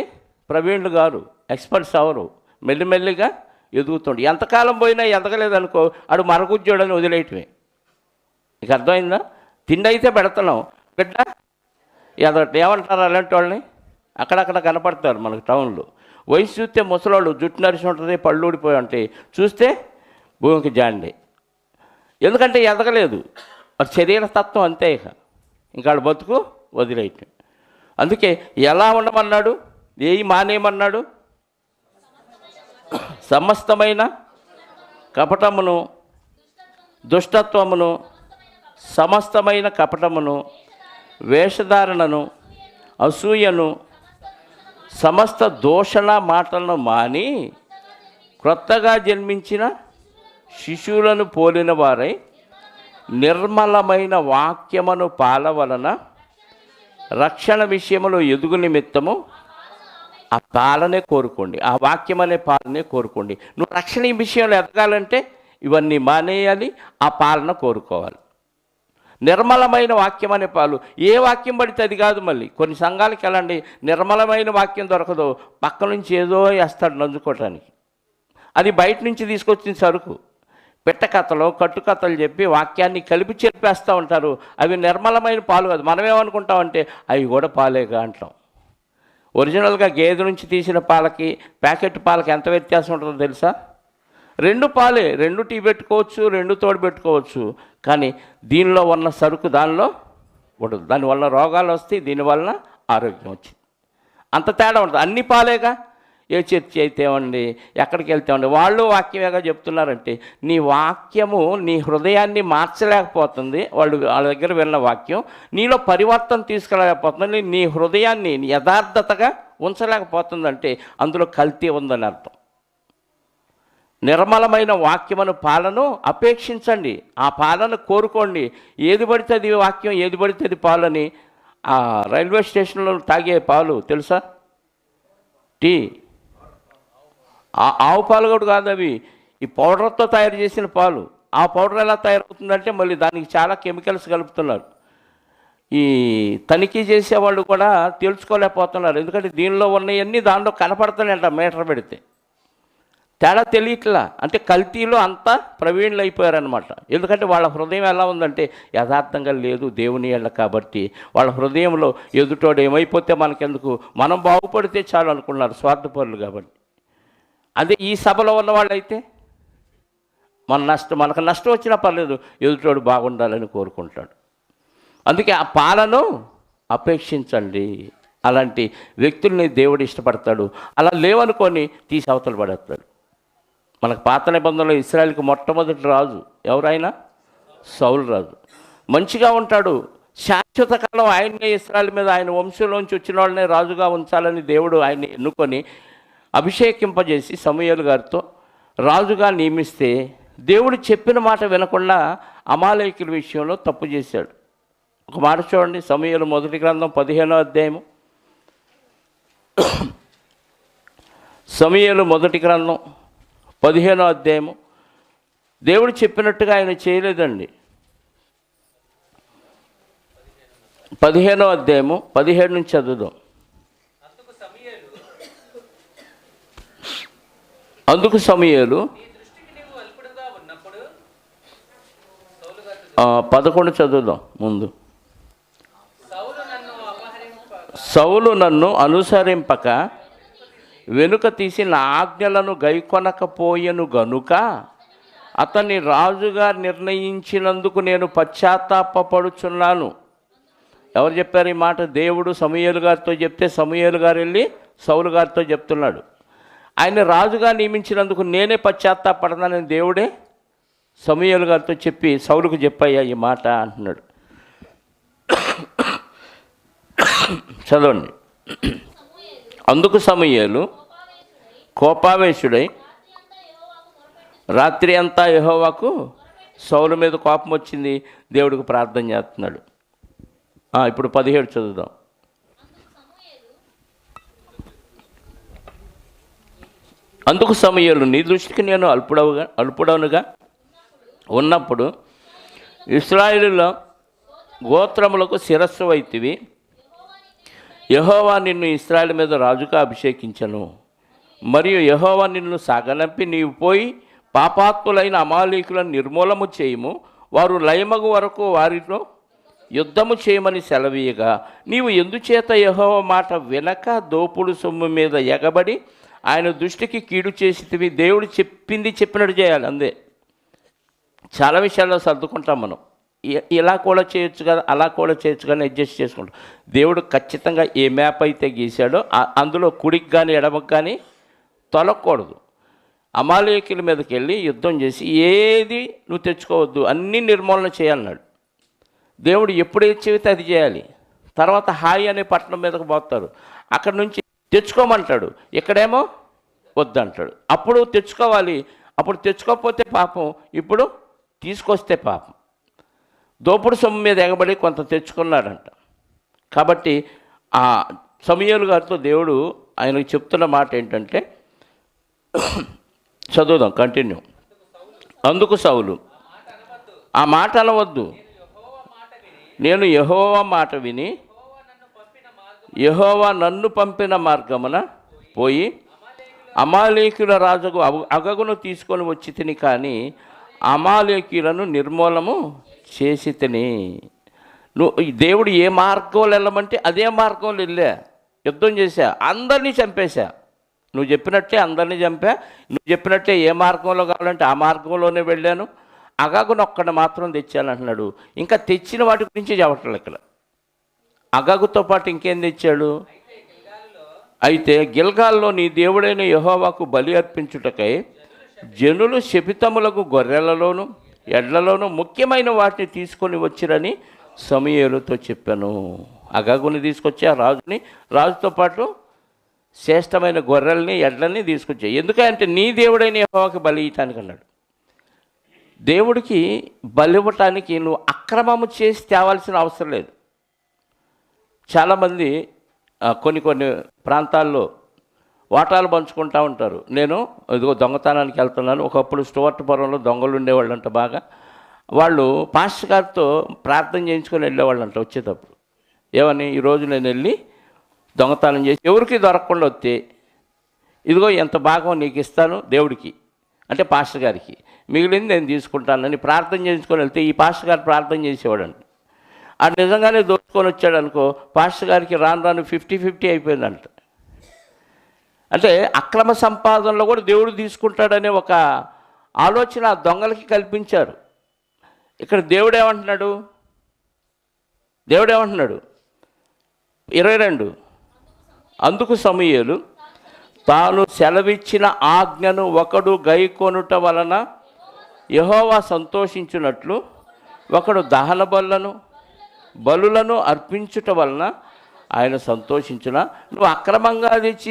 ప్రవీణులు గారు ఎక్స్పర్ట్స్ ఎవరు మెల్లిమెల్లిగా ఎదుగుతుండు. ఎంతకాలం పోయినా ఎదగలేదనుకో ఆడు మరగుజ్జోడని వదిలేయటమే. నీకు అర్థమైందా? తిండి అయితే పెడుతున్నాం, బిడ్డ ఎదగట ఏమంటారు అలాంటి వాళ్ళని? అక్కడక్కడ కనపడతారు మనకు టౌన్లో. వయసు చూస్తే ముసలోళ్ళు జుట్టు నరిసి ఉంటుంది, పళ్ళు ఊడిపోయి ఉంటాయి, చూస్తే భూమికి జాండే. ఎందుకంటే ఎదగలేదు, మరి శరీర తత్వం అంతే. ఇంకా వాడు బతుకు వదిలేయటం. అందుకే ఎలా ఉండమన్నాడు, ఏయి మానేయమన్నాడు? సమస్తమైన కపటమును, దుష్టత్వమును, సమస్తమైన కపటమును, వేషధారణను, అసూయను, సమస్త దూషణ మాటలను మాని క్రొత్తగా జన్మించిన శిశువులను పోలిన వారై నిర్మలమైన వాక్యమును పాల వలన రక్షణ విషయంలో ఎదుగు నిమిత్తము ఆ పాలనే కోరుకోండి, ఆ వాక్యం అనే పాలనే కోరుకోండి. నువ్వు రక్షణ విషయంలో ఎదగాలంటే ఇవన్నీ మానేయాలి, ఆ పాలన కోరుకోవాలి. నిర్మలమైన వాక్యం అనే పాలు, ఏ వాక్యం పడితే అది కాదు. మళ్ళీ కొన్ని సంఘాలకు వెళ్ళండి, నిర్మలమైన వాక్యం దొరకదు, పక్క నుంచి ఏదో వేస్తాడు నంజుకోవటానికి. అది బయట నుంచి తీసుకొచ్చిన సరుకు. పెట్టకథలు, కట్టుకథలు చెప్పి వాక్యాన్ని కలిపి చెప్పేస్తూ ఉంటారు. అవి నిర్మలమైన పాలు కాదు. మనమేమనుకుంటామంటే అవి కూడా పాలేగా అంటాం. ఒరిజినల్గా గేదె నుంచి తీసిన పాలకి ప్యాకెట్ పాలకి ఎంత వ్యత్యాసం ఉంటుందో తెలుసా? రెండు పాలే, రెండు టీ పెట్టుకోవచ్చు, రెండు తోడు పెట్టుకోవచ్చు. కానీ దీనిలో ఉన్న సరుకు దానిలో ఉండదు. దానివల్ల రోగాలు వస్తాయి, దీనివల్ల ఆరోగ్యం వచ్చింది. అంత తేడా ఉంటుంది. అన్ని పాలేగా. ఏ చర్చి అయితే ఏమండి, ఎక్కడికి వెళ్తామండి, వాళ్ళు వాక్యమేగా చెప్తున్నారంటే నీ వాక్యము నీ హృదయాన్ని మార్చలేకపోతుంది. వాళ్ళ దగ్గర విన్న వాక్యం నీలో పరివర్తన తీసుకురాలేకపోతుంది. నీ హృదయాన్ని యథార్థతగా ఉంచలేకపోతుందంటే అందులో కల్తీ ఉందని అర్థం. నిర్మలమైన వాక్యమును పాలను అపేక్షించండి, ఆ పాలను కోరుకోండి. ఏది పడితే అది వాక్యం, ఏది పడితే అది పాలని. ఆ రైల్వే స్టేషన్లో తాగే పాలు తెలుసా? టీ. ఆవు పాలు కూడా కాదు అవి, ఈ పౌడర్తో తయారు చేసిన పాలు. ఆ పౌడర్ ఎలా తయారవుతుందంటే మళ్ళీ దానికి చాలా కెమికల్స్ కలుపుతున్నారు. ఈ తనిఖీ చేసేవాళ్ళు కూడా తెలుసుకోలేకపోతున్నారు. ఎందుకంటే దీనిలో ఉన్నవన్నీ దానిలో కనపడుతున్నాయంట మీటర్ పెడితే. తేడా తెలియట్లా. అంటే కల్తీలో అంతా ప్రవీణులు అయిపోయారనమాట. ఎందుకంటే వాళ్ళ హృదయం ఎలా ఉందంటే యథార్థంగా లేదు దేవుని ఎళ్ళ. కాబట్టి వాళ్ళ హృదయంలో ఎదుటోడు ఏమైపోతే మనకెందుకు, మనం బాగుపడితే చాలు అనుకున్నారు, స్వార్థపరులు. కాబట్టి అదే ఈ సభలో ఉన్నవాళ్ళైతే మనకు నష్టం వచ్చినా పర్లేదు, ఎదుటోడు బాగుండాలని కోరుకుంటాడు. అందుకే ఆ పాలను అపేక్షించండి. అలాంటి వ్యక్తుల్ని దేవుడు ఇష్టపడతాడు. అలా లేవనుకొని తీసి అవతల పడేస్తాడు. మనకు పాత నిబంధనలో ఇశ్రాయేలుకి మొట్టమొదటి రాజు ఎవరైనా సౌలు రాజు. మంచిగా ఉంటాడు, శాశ్వత కాలం ఆయన్నే ఇశ్రాయేలు మీద ఆయన వంశంలోంచి వచ్చిన వాళ్ళనే రాజుగా ఉంచాలని దేవుడు ఆయన్ని ఎన్నుకొని అభిషేకింపజేసి సమూయేలు గారితో రాజుగా నియమిస్తే దేవుడు చెప్పిన మాట వినకుండా అమాలేకుల విషయంలో తప్పు చేశాడు. ఒక మాట చూడండి, సమూయేలు మొదటి గ్రంథం 15వ అధ్యాయము. సమూయేలు మొదటి గ్రంథం 15వ అధ్యాయము. దేవుడు చెప్పినట్టుగా ఆయన చేయలేదండి. 15వ అధ్యాయము 17 నుంచి చదువుదాం. అందుకు సమూయేలు 11 చదువుదాం ముందు. సౌలు నన్ను అనుసరింపక వెనుక తీసి నా ఆజ్ఞలను గైకొనకపోయెను గనుక అతన్ని రాజుగా నిర్ణయించినందుకు నేను పశ్చాత్తాపపడుచున్నాను. ఎవరు చెప్పారు ఈ మాట? దేవుడు సమూయేలు గారితో చెప్తే సమూయేలు గారు వెళ్ళి సౌలు గారితో చెప్తున్నాడు. ఆయన రాజుగా నియమించినందుకు నేనే పశ్చాత్తాపడతానని దేవుడే సమూయేలు గారితో చెప్పి సౌలుకు చెప్పయ్యా ఈ మాట అంటున్నాడు. చదవండి. అందుకు సమూయేలు కోపావేశుడై రాత్రి అంతా యెహోవాకు సౌలు మీద కోపం వచ్చింది, దేవుడికి ప్రార్థన చేస్తున్నాడు. ఇప్పుడు 17 చదువుదాం. అందుకు సమూయేలు నీ దృష్టికి నేను అల్పుడవునుగా ఉన్నప్పుడు ఇశ్రాయేలుల గోత్రములకు శిరస్సు వైతివి. యెహోవా నిన్ను ఇశ్రాయేలు మీద రాజుగా అభిషేకించను. మరియు యెహోవా నిన్ను సాగనంపి నీవు పోయి పాపాత్ములైన అమాలేకులను నిర్మూలము చేయము, వారు లయమగు వరకు వారితో యుద్ధము చేయమని సెలవీయగా నీవు ఎందుచేత యెహోవా మాట వినక దోపుడు సొమ్ము మీద ఎగబడి ఆయన దృష్టికి కీడు చేసితివి? దేవుడు చెప్పినట్టు చేయాలి. అందే చాలా విషయాల్లో సర్దుకుంటాం మనం. ఇలా కూడా చేయొచ్చు కదా, అలా కూడా చేయొచ్చు కానీ అడ్జస్ట్ చేసుకుంటాం. దేవుడు ఖచ్చితంగా ఏ మ్యాప్ అయితే గీశాడో అందులో కుడికి కానీ ఎడమకు కానీ తొలగకూడదు. అమాలేకుల మీదకి వెళ్ళి యుద్ధం చేసి ఏది నువ్వు తెచ్చుకోవద్దు, అన్నీ నిర్మూలన చేయాలన్నాడు. దేవుడు ఎప్పుడేది చెబితే అది చేయాలి. తర్వాత హాయి అనే పట్టణం మీదకు పోతారు, అక్కడ నుంచి తెచ్చుకోమంటాడు, ఇక్కడేమో వద్దంటాడు. అప్పుడు తెచ్చుకోవాలి, అప్పుడు తెచ్చుకోకపోతే పాపం, ఇప్పుడు తీసుకొస్తే పాపం. దోపుడు సొమ్ము మీద ఎగబడి కొంత తెచ్చుకున్నాడంట. కాబట్టి ఆ సమూయేలు గారితో దేవుడు ఆయనకు చెప్తున్న మాట ఏంటంటే, చదువుదాం కంటిన్యూ. అందుకు సౌలు ఆ మాట అనవద్దు, నేను యెహోవా మాట విని యెహోవా నన్ను పంపిన మార్గమున పోయి అమాలేకుల రాజుకు అగగును తీసుకొని వచ్చి తిని, కానీ అమాలేకులను నిర్మూలము చేసి తిని. నువ్వు దేవుడు ఏ మార్గంలో వెళ్ళమంటే అదే మార్గంలో వెళ్ళా, యుద్ధం చేశా, అందరినీ చంపేశా. నువ్వు చెప్పినట్టే అందరినీ చంపా, నువ్వు చెప్పినట్టే ఏ మార్గంలో కావాలంటే ఆ మార్గంలోనే వెళ్ళాను, అగాగును ఒక్కడిని మాత్రం తెచ్చాను అంటున్నాడు. ఇంకా తెచ్చిన వాటి గురించి చెప్పట్లేదు ఇక్కడ. అగాగుతో పాటు ఇంకేం తెచ్చాడు? అయితే గిల్గాల్లో నీ దేవుడైన యెహోవాకు బలి అర్పించుటకై జనులు శపితములకు గొర్రెలలోను ఎడ్లలోను ముఖ్యమైన వాటిని తీసుకొని వచ్చిరని సమూయేలుతో చెప్పాను. అగాగుని తీసుకొచ్చి ఆ రాజుతో పాటు శ్రేష్టమైన గొర్రెల్ని ఎడ్లని తీసుకొచ్చాయి. ఎందుకంటే నీ దేవుడైన యెహోవాకి బలి ఇవ్వటానికి అన్నాడు. దేవుడికి బలి ఇవ్వటానికి నువ్వు అక్రమము చేసి తేవాల్సిన అవసరం లేదు. చాలామంది కొన్ని ప్రాంతాల్లో వాటాలు పంచుకుంటూ ఉంటారు. నేను ఇదిగో దొంగతనానికి వెళ్తున్నాను. ఒకప్పుడు స్టువర్ట్పురంలో దొంగలు ఉండేవాళ్ళంట బాగా. వాళ్ళు పాస్టర్ గారితో ప్రార్థన చేయించుకొని వెళ్ళేవాళ్ళంట వచ్చేటప్పుడు. ఏమని, ఈరోజు నేను వెళ్ళి దొంగతనం చేసి ఎవరికి దొరకకుండా వస్తే ఇదిగో ఎంత భాగం నీకు ఇస్తాను దేవుడికి, అంటే పాస్టర్ గారికి, మిగిలింది నేను తీసుకుంటానని ప్రార్థన చేయించుకొని వెళ్తే ఈ పాస్టర్ గారు ప్రార్థన చేసేవాడండి. అది నిజంగానే దోచుకొని వచ్చాడు అనుకో, పాస్టర్ గారికి రాను 50-50 అయిపోయిందంట. అంటే అక్రమ సంపాదనలో కూడా దేవుడు తీసుకుంటాడనే ఒక ఆలోచన ఆ దొంగలకి కల్పించారు. ఇక్కడ దేవుడు ఏమంటున్నాడు 22, అందుకు సమూయేలు తాను సెలవిచ్చిన ఆజ్ఞను ఒకడు గైకొనుట వలన యెహోవా సంతోషించున్నట్లు ఒకడు దహన బలులను అర్పించుట వలన ఆయన సంతోషించున. నువ్వు అక్రమంగా తెచ్చి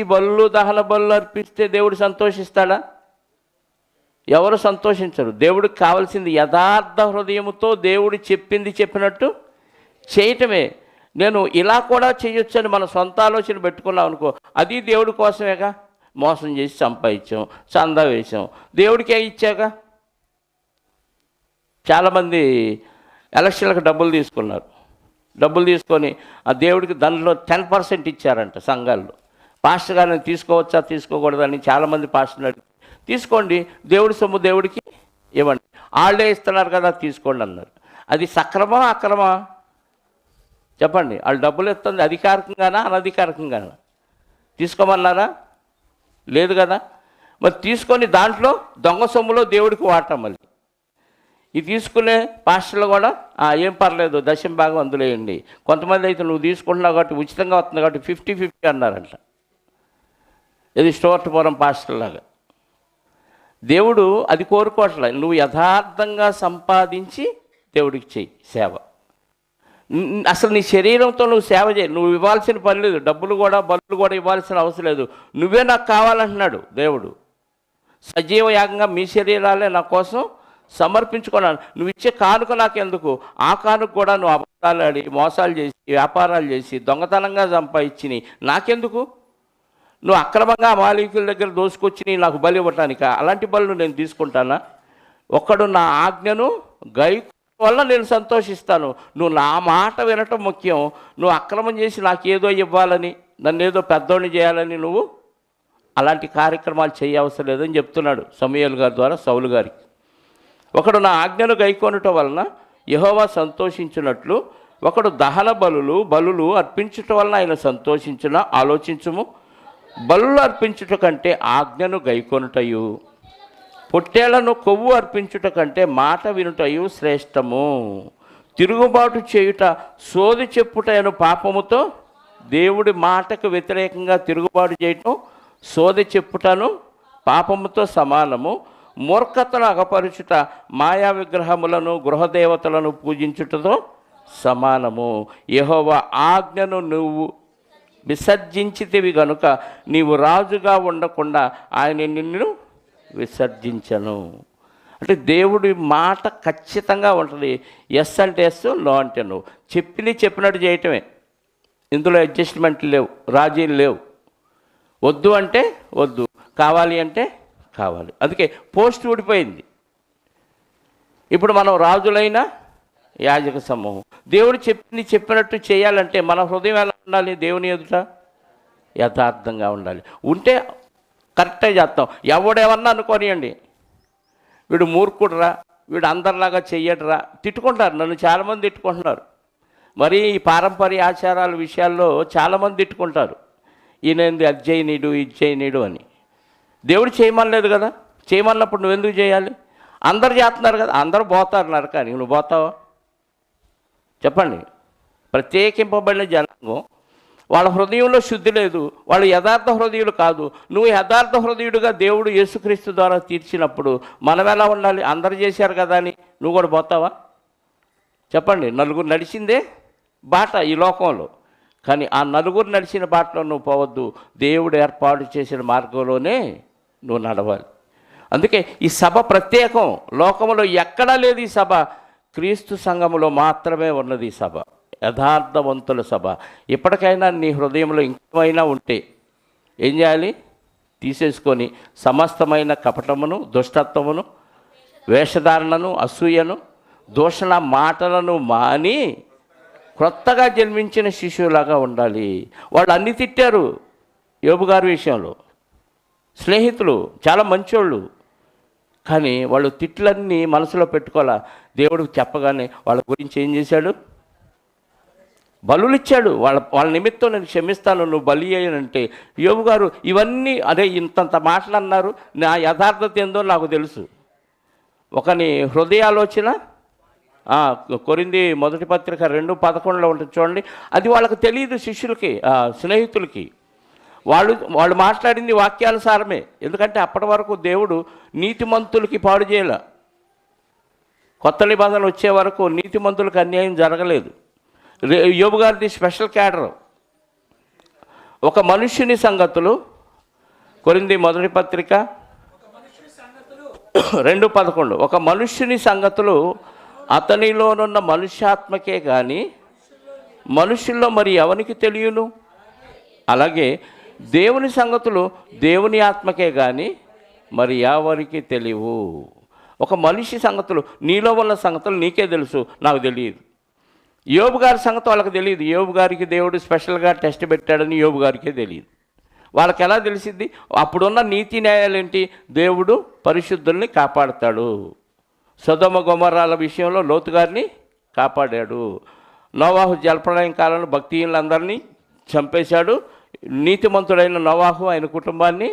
దహన బలులు అర్పిస్తే దేవుడు సంతోషిస్తాడా? ఎవరు సంతోషించరు. దేవుడికి కావాల్సింది యథార్థ హృదయముతో దేవుడు చెప్పినట్టు చేయటమే. నేను ఇలా కూడా చేయొచ్చని మన సొంత ఆలోచన పెట్టుకున్నాం అనుకో, అది దేవుడి కోసమేగా. మోసం చేసి సంపాదించాం, చందా వేసాం, దేవుడికే ఇచ్చాక. చాలామంది ఎలక్షన్లకు డబ్బులు తీసుకొని ఆ దేవుడికి దానిలో 10% ఇచ్చారంట సంఘాల్లో. పాస్టర్ గారిని తీసుకోవచ్చా తీసుకోకూడదని చాలామంది పాస్టర్లు అడిగి, తీసుకోండి, దేవుడి సొమ్ము దేవుడికి ఇవ్వండి, వాళ్ళే ఇస్తున్నారు కదా తీసుకోండి అన్నారు. అది సక్రమా అక్రమా చెప్పండి? వాళ్ళు డబ్బులు ఇస్తుంది అధికారికంగానా అనధికారికంగానా? తీసుకోమన్నారా? లేదు కదా. మరి తీసుకొని దాంట్లో దొంగ సొమ్ములో దేవుడికి వాడటం. మళ్ళీ ఇది తీసుకునే పాస్టర్లు కూడా ఏం పర్లేదు దశం భాగం అందులో వేయండి. కొంతమంది అయితే నువ్వు తీసుకుంటున్నావు కాబట్టి ఉచితంగా వస్తుంది కాబట్టి 50-50 అన్నారంట. ఇది స్టువర్ట్పురం పాస్టర్లాగా. దేవుడు అది కోరుకోవట్లే. నువ్వు యథార్థంగా సంపాదించి దేవుడికి చెయ్యి సేవ. అసలు నీ శరీరంతో నువ్వు సేవ చేయి. నువ్వు ఇవ్వాల్సిన పని లేదు. బళ్ళు కూడా ఇవ్వాల్సిన అవసరం లేదు. నువ్వే నాకు కావాలంటున్నాడు దేవుడు. సజీవ యాగంగా మీ శరీరాలే నా కోసం సమర్పించుకున్నాను. నువ్వు ఇచ్చే కానుక నాకెందుకు? ఆ కానుక కూడా నువ్వు అబద్ధాలు ఆడి మోసాలు చేసి వ్యాపారాలు చేసి దొంగతనంగా సంపాదించి నాకెందుకు? నువ్వు అక్రమంగా మాలికుల దగ్గర దోసుకొచ్చి నాకు బలి ఇవ్వటానిక? అలాంటి బలు నేను తీసుకుంటానా? ఒక్కడు నా ఆజ్ఞను గై వల్ల నేను సంతోషిస్తాను. నువ్వు నా మాట వినటం ముఖ్యం. నువ్వు అక్రమం చేసి నాకేదో ఇవ్వాలని, నన్ను ఏదో పెద్దోడిని చేయాలని నువ్వు అలాంటి కార్యక్రమాలు చేయవసరం లేదని చెప్తున్నాడు సమూయేలు గారి ద్వారా సౌలు గారికి. ఒకడు నా ఆజ్ఞను గైకొనుట వలన యెహోవా సంతోషించినట్లు ఒకడు దహన బలులు అర్పించుట వలన ఆయన సంతోషించిన. ఆలోచించుము, బలులు అర్పించుట కంటే ఆజ్ఞను గైకొనుటయు, పొట్టేళ్లను కొవ్వు అర్పించుట కంటే మాట వినుటయు శ్రేష్టము. తిరుగుబాటు చేయుట సోది చెప్పుటను పాపముతో, దేవుడి మాటకు వ్యతిరేకంగా తిరుగుబాటు చేయటం సోది చెప్పుటను పాపముతో సమానము. మూర్ఖతను అగపరుచుట మాయా విగ్రహములను గృహదేవతలను పూజించుటతో సమానము. యెహోవా ఆజ్ఞను నువ్వు విసర్జించితివి గనుక నీవు రాజుగా ఉండకుండా ఆయన నిన్ను విసర్జించను. అంటే దేవుడి మాట ఖచ్చితంగా ఉంటుంది. ఎస్ అంటే ఎస్, నో అంటే నో. చెప్పినట్టు చేయటమే. ఇందులో అడ్జస్ట్మెంట్లు లేవు, రాజీలు లేవు. వద్దు అంటే వద్దు, కావాలి అంటే కావాలి. అందుకే పోస్ట్ ఊడిపోయింది. ఇప్పుడు మనం రాజులైన యాజక సమూహం దేవుడు చెప్పినట్టు చేయాలంటే మన హృదయం ఎలా ఉండాలి? దేవుని ఎదుట యథార్థంగా ఉండాలి. ఉంటే కరెక్ట్గా చేస్తాం. ఎవడేమన్నా అనుకోనియండి, వీడు మూర్ఖుడురా, వీడు అందరిలాగా చెయ్యడురా, తిట్టుకుంటారు. నన్ను చాలామంది తిట్టుకుంటున్నారు. మరి ఈ పారంపర్య ఆచారాల విషయాల్లో చాలామంది తిట్టుకుంటారు. ఈయనేంది అది చేయనీడు, ఇది చేయనీడు అని. దేవుడు చేయమనలేదు కదా, చేయమన్నప్పుడు నువ్వెందుకు చేయాలి? అందరు చేస్తున్నారు కదా, అందరూ పోతారు నరకానికి, నువ్వు పోతావా? చెప్పండి. ప్రత్యేకింపబడిన జనాంగం, వాళ్ళ హృదయంలో శుద్ధి లేదు, వాళ్ళు యథార్థ హృదయులు కాదు. నువ్వు యథార్థ హృదయుడుగా దేవుడు యేసుక్రీస్తు ద్వారా తీర్చినప్పుడు మనం ఎలా ఉండాలి? అందరు చేశారు కదా అని నువ్వు కూడా పోతావా? చెప్పండి. నలుగురు నడిచిందే బాట ఈ లోకంలో, కానీ ఆ నలుగురు నడిచిన బాటలో నువ్వు పోవద్దు. దేవుడు ఏర్పాటు చేసిన మార్గంలోనే నువ్వు నడవాలి. అందుకే ఈ సభ ప్రత్యేకం, లోకంలో ఎక్కడా లేదు ఈ సభ, క్రీస్తు సంఘములో మాత్రమే ఉన్నది ఈ సభ, యథార్థవంతుల సభ. ఎప్పటికైనా నీ హృదయంలో ఇంకేమైనా ఉంటే ఏం చేయాలి? తీసేసుకొని సమస్తమైన కపటమును, దుష్టత్వమును, వేషధారణను, అసూయను, దూషణ మాటలను మాని క్రొత్తగా జన్మించిన శిశువులాగా ఉండాలి. వాళ్ళు అన్నీ తిట్టారు యోబు గారి విషయంలో, స్నేహితులు చాలా మంచోళ్ళు, కానీ వాళ్ళు తిట్లన్నీ మనసులో పెట్టుకోవాలా. దేవుడు చెప్పగానే వాళ్ళ గురించి ఏం చేశాడు? బలులు ఇచ్చాడు. వాళ్ళ నిమిత్తం నేను క్షమిస్తాను, నువ్వు బలి అయ్యానంటే. యోబు గారు ఇవన్నీ అదే ఇంతంత మాటలు అన్నారు, నా యథార్థత ఏందో నాకు తెలుసు. ఒకని హృదయాలోచన కొరింథీ మొదటి పత్రిక 2:11 ఉంటుంది చూడండి. అది వాళ్ళకి తెలియదు, శిష్యులకి, స్నేహితులకి. వాళ్ళు మాట్లాడింది వాక్యానుసారమే, ఎందుకంటే అప్పటి వరకు దేవుడు నీతిమంతులకి పాడు చేయలే. కొత్త నిబంధనలు వచ్చే వరకు నీతిమంతులకు అన్యాయం జరగలేదు. యోబు గారిది స్పెషల్ క్యాడర్. ఒక మనుష్యుని సంగతులు, కొరింథీ మొదటి పత్రిక 2:11, ఒక మనుష్యుని సంగతులు అతనిలోనున్న మనుష్యాత్మకే కానీ మనుషుల్లో మరి ఎవరికి తెలియను? అలాగే దేవుని సంగతులు దేవుని ఆత్మకే కానీ మరి ఎవరికి తెలియవు. ఒక మనిషి సంగతులు, నీలో ఉన్న సంగతులు నీకే తెలుసు, నాకు తెలియదు. యోబు గారి సంగతి వాళ్ళకి తెలియదు. యోబు గారికి దేవుడు స్పెషల్గా టెస్ట్ పెట్టాడని యోబు గారికే తెలియదు. వాళ్ళకి ఎలా తెలిసింది? అప్పుడున్న నీతి న్యాయాలు ఏంటి? దేవుడు పరిశుద్ధుల్ని కాపాడుతాడు. సొదొమ గొమొర్రాల విషయంలో లోతు గారిని కాపాడాడు. నోవాహు జలప్రళయం కాలంలో భక్తిహీనులందరినీ చంపేశాడు. నీతిమంతుడైన నోవాహు ఆయన కుటుంబాన్ని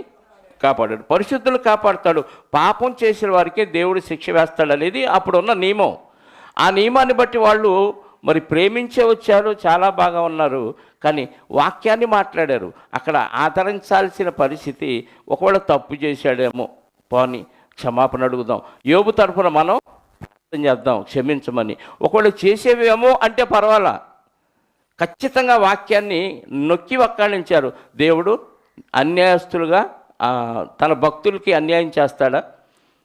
కాపాడాడు. పరిశుద్ధులు కాపాడుతాడు. పాపం చేసిన వారికే దేవుడు శిక్ష వేస్తాడు అనేది అప్పుడున్న నియమం. ఆ నియమాన్ని బట్టి వాళ్ళు మరి ప్రేమించే వచ్చారు, చాలా బాగా ఉన్నారు, కానీ వాక్యాన్ని మాట్లాడారు. అక్కడ ఆదరించాల్సిన పరిస్థితి, ఒకవేళ తప్పు చేశాడేమో, పోనీ క్షమాపణ అడుగుదాం, యోబు తరఫున మనం ప్రార్థన చేద్దాం క్షమించమని. ఒకవేళ చేసేవేమో అంటే పర్వాలా, ఖచ్చితంగా వాక్యాన్ని నొక్కి వక్కాణించారు. దేవుడు అన్యాయస్తులుగా తన భక్తులకి అన్యాయం చేస్తాడా?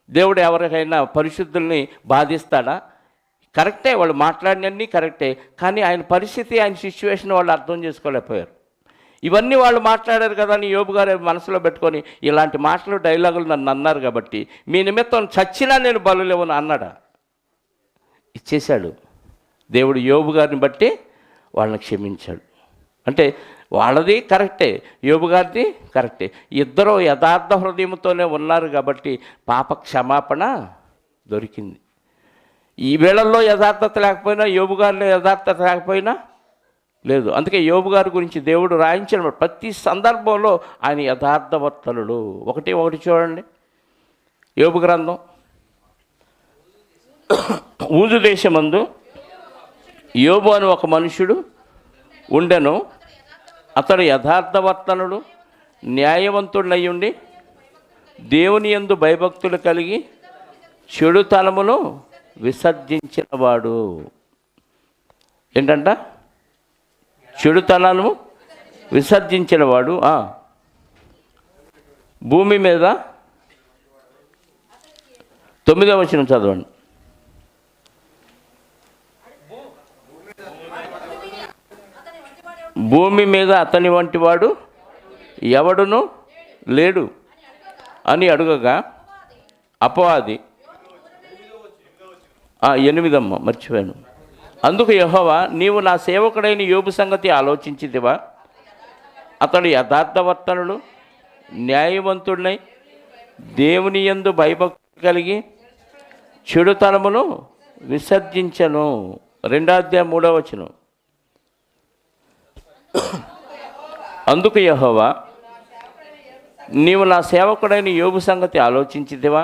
దేవుడు ఎవరికైనా పరిశుద్ధుల్ని బాధిస్తాడా? కరెక్టే, వాళ్ళు మాట్లాడినన్నీ కరెక్టే, కానీ ఆయన పరిస్థితి, ఆయన సిచ్యువేషన్ వాళ్ళు అర్థం చేసుకోలేకపోయారు. ఇవన్నీ వాళ్ళు మాట్లాడారు కదా అని యోబు గారు మనసులో పెట్టుకొని ఇలాంటి మాటలు, డైలాగులు నన్ను అన్నారు కాబట్టి మీ నిమిత్తం చచ్చినా నేను బలులేవని అన్నాడా? ఇచ్చేశాడు. దేవుడు యోబు గారిని బట్టి వాళ్ళని క్షమించాడు. అంటే వాళ్ళది కరెక్టే, యోబు గారిది కరెక్టే. ఇద్దరు యథార్థ హృదయంతోనే ఉన్నారు కాబట్టి పాప క్షమాపణ దొరికింది. ఈ వేళల్లో యథార్థత లేకపోయినా, యోబు గారిలో యథార్థత లేకపోయినా లేదు. అందుకే యోబు గారి గురించి దేవుడు రాయించిన ప్రతి సందర్భంలో ఆయన యథార్థవర్తనుడు. ఒకటి చూడండి, యోబు గ్రంథం. ఊజు దేశమందు యోబు అని ఒక మనుషుడు ఉండెను. అతడు యథార్థవర్తనుడు, న్యాయవంతుడయ్యుండి దేవుని యందు భయభక్తులు కలిగి చెడుతనమును విసర్జించినవాడు. ఏంటంట? చెడుతనము విసర్జించినవాడు. భూమి మీద 9వ వచనం చదవండి. భూమి మీద అతని వంటి వాడు ఎవడును లేడు అని అడుగగా అపవాది 8 మర్చిపోయాను. అందుకు యెహోవా, నీవు నా సేవకుడైన యోబు సంగతి ఆలోచించితివా? అతడు యథార్థవర్తనుడు, న్యాయవంతుడినై దేవుని యందు భయభక్తి కలిగి చెడుతనమును విసర్జించను. 2వ అధ్యాయం 3వ వచనం. అందుకు యెహోవా, నీవు నా సేవకుడైన యోబు సంగతి ఆలోచించితివా?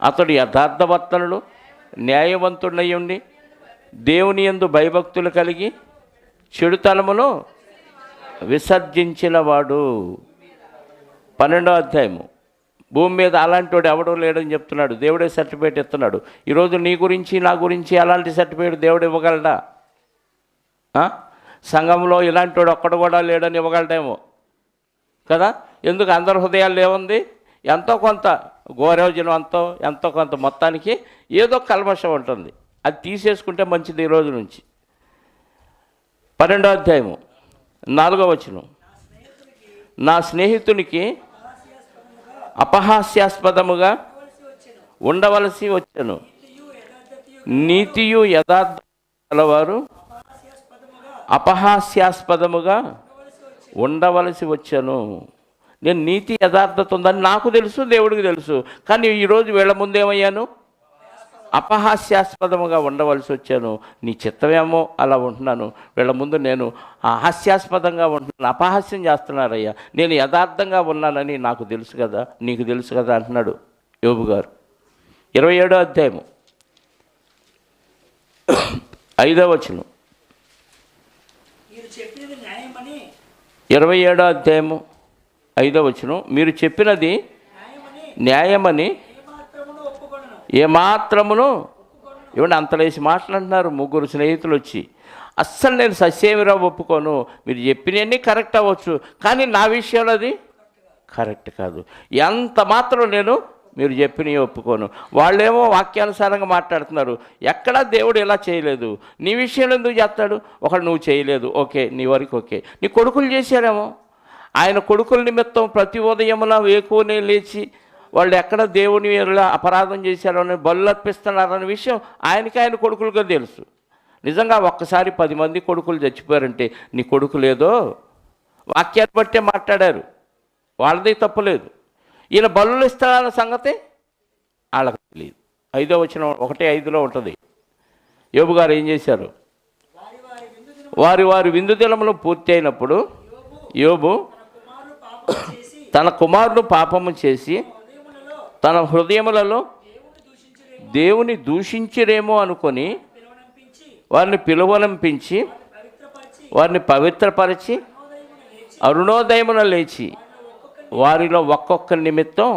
అతడు యథార్థవర్తనుడు, న్యాయవంతుడై ఉండి దేవుని యందు భయభక్తులు కలిగి చెడుతనమును విసర్జించినవాడు. 12వ అధ్యాయము. భూమి మీద అలాంటి వాడు ఎవడో లేడని చెప్తున్నాడు. దేవుడే సర్టిఫికేట్ ఇస్తున్నాడు. ఈరోజు నీ గురించి నా గురించి అలాంటి సర్టిఫికేట్ దేవుడు ఇవ్వగలడా? సంఘంలో ఇలాంటి వాడు ఒక్కడు కూడా లేడని ఇవ్వగలడేమో కదా. ఎందుకు అందరి హృదయాల్లో ఏముంది? ఎంతో కొంత గోరోజనం ఎంతో కొంత మొత్తానికి ఏదో కల్మషం ఉంటుంది. అది తీసేసుకుంటే మంచిది ఈ రోజు నుంచి. 12వ అధ్యాయము 4వ వచనం. నా స్నేహితునికి అపహాస్యాస్పదముగా ఉండవలసి వచ్చెను, నీతియు యథార్థ గలవారు అపహాస్యాస్పదముగా ఉండవలసి వచ్చాను. నేను నీతి యథార్థత ఉందని నాకు తెలుసు, దేవుడికి తెలుసు. కానీ ఈరోజు వీళ్ళ ముందేమయ్యాను? అపహాస్యాస్పదముగా ఉండవలసి వచ్చాను. నీ చిత్తమేమో అలా ఉంటున్నాను, వీళ్ళ ముందు నేను హాస్యాస్పదంగా ఉంటున్నాను, అపహాస్యం చేస్తున్నారయ్యా. నేను యథార్థంగా ఉన్నానని నాకు తెలుసు కదా, నీకు తెలుసు కదా అంటున్నాడు యోబు గారు. 27వ అధ్యాయము 5వ వచనం. 27వ అధ్యాయము 5వ వచనం. మీరు చెప్పినది న్యాయమని ఏమాత్రమును ఇవ్వండి. అంతలేసి మాట్లాడుతున్నారు ముగ్గురు స్నేహితులు వచ్చి. అస్సలు నేను సస్యేమిరా ఒప్పుకోను, మీరు చెప్పినవన్నీ కరెక్ట్ అవ్వచ్చు, కానీ నా విషయంలో అది కరెక్ట్ కాదు. ఎంత మాత్రం నేను మీరు చెప్పినవి ఒప్పుకోను. వాళ్ళేమో వాక్యానుసారంగా మాట్లాడుతున్నారు. ఎక్కడా దేవుడు ఇలా చేయలేదు, నీ విషయంలో ఎందుకు చేస్తాడు? ఒకడు నువ్వు చేయలేదు, ఓకే, నీ వరకు ఓకే. నీ కొడుకులు చేశారేమో. ఆయన కొడుకుల నిమిత్తం ప్రతి ఉదయమున వేకువనే లేచి వాళ్ళు ఎక్కడ దేవుని అపరాధం చేశారో అని బలు అర్పిస్తున్నారనే విషయం ఆయన కొడుకులుగా తెలుసు. నిజంగా ఒక్కసారి 10 మంది కొడుకులు చచ్చిపోయారంటే నీ కొడుకు లేదో వాక్యాన్ని బట్టే మాట్లాడారు, వాళ్ళది తప్పులేదు. ఈయన బలులు ఇస్తాడన్న సంగతి వాళ్ళకి తెలియదు. 5వ వచనం 1:5లో ఉంటుంది. యోబు గారు ఏం చేశారు? వారి విందు దినములు పూర్తి అయినప్పుడు యోబు తన కుమారుడు పాపము చేసి తన హృదయములలో దేవుని దూషించిరేమో అనుకొని వారిని పిలువనంపించి వారిని పవిత్రపరిచి అరుణోదయమున లేచి వారిలో ఒక్కొక్క నిమిత్తం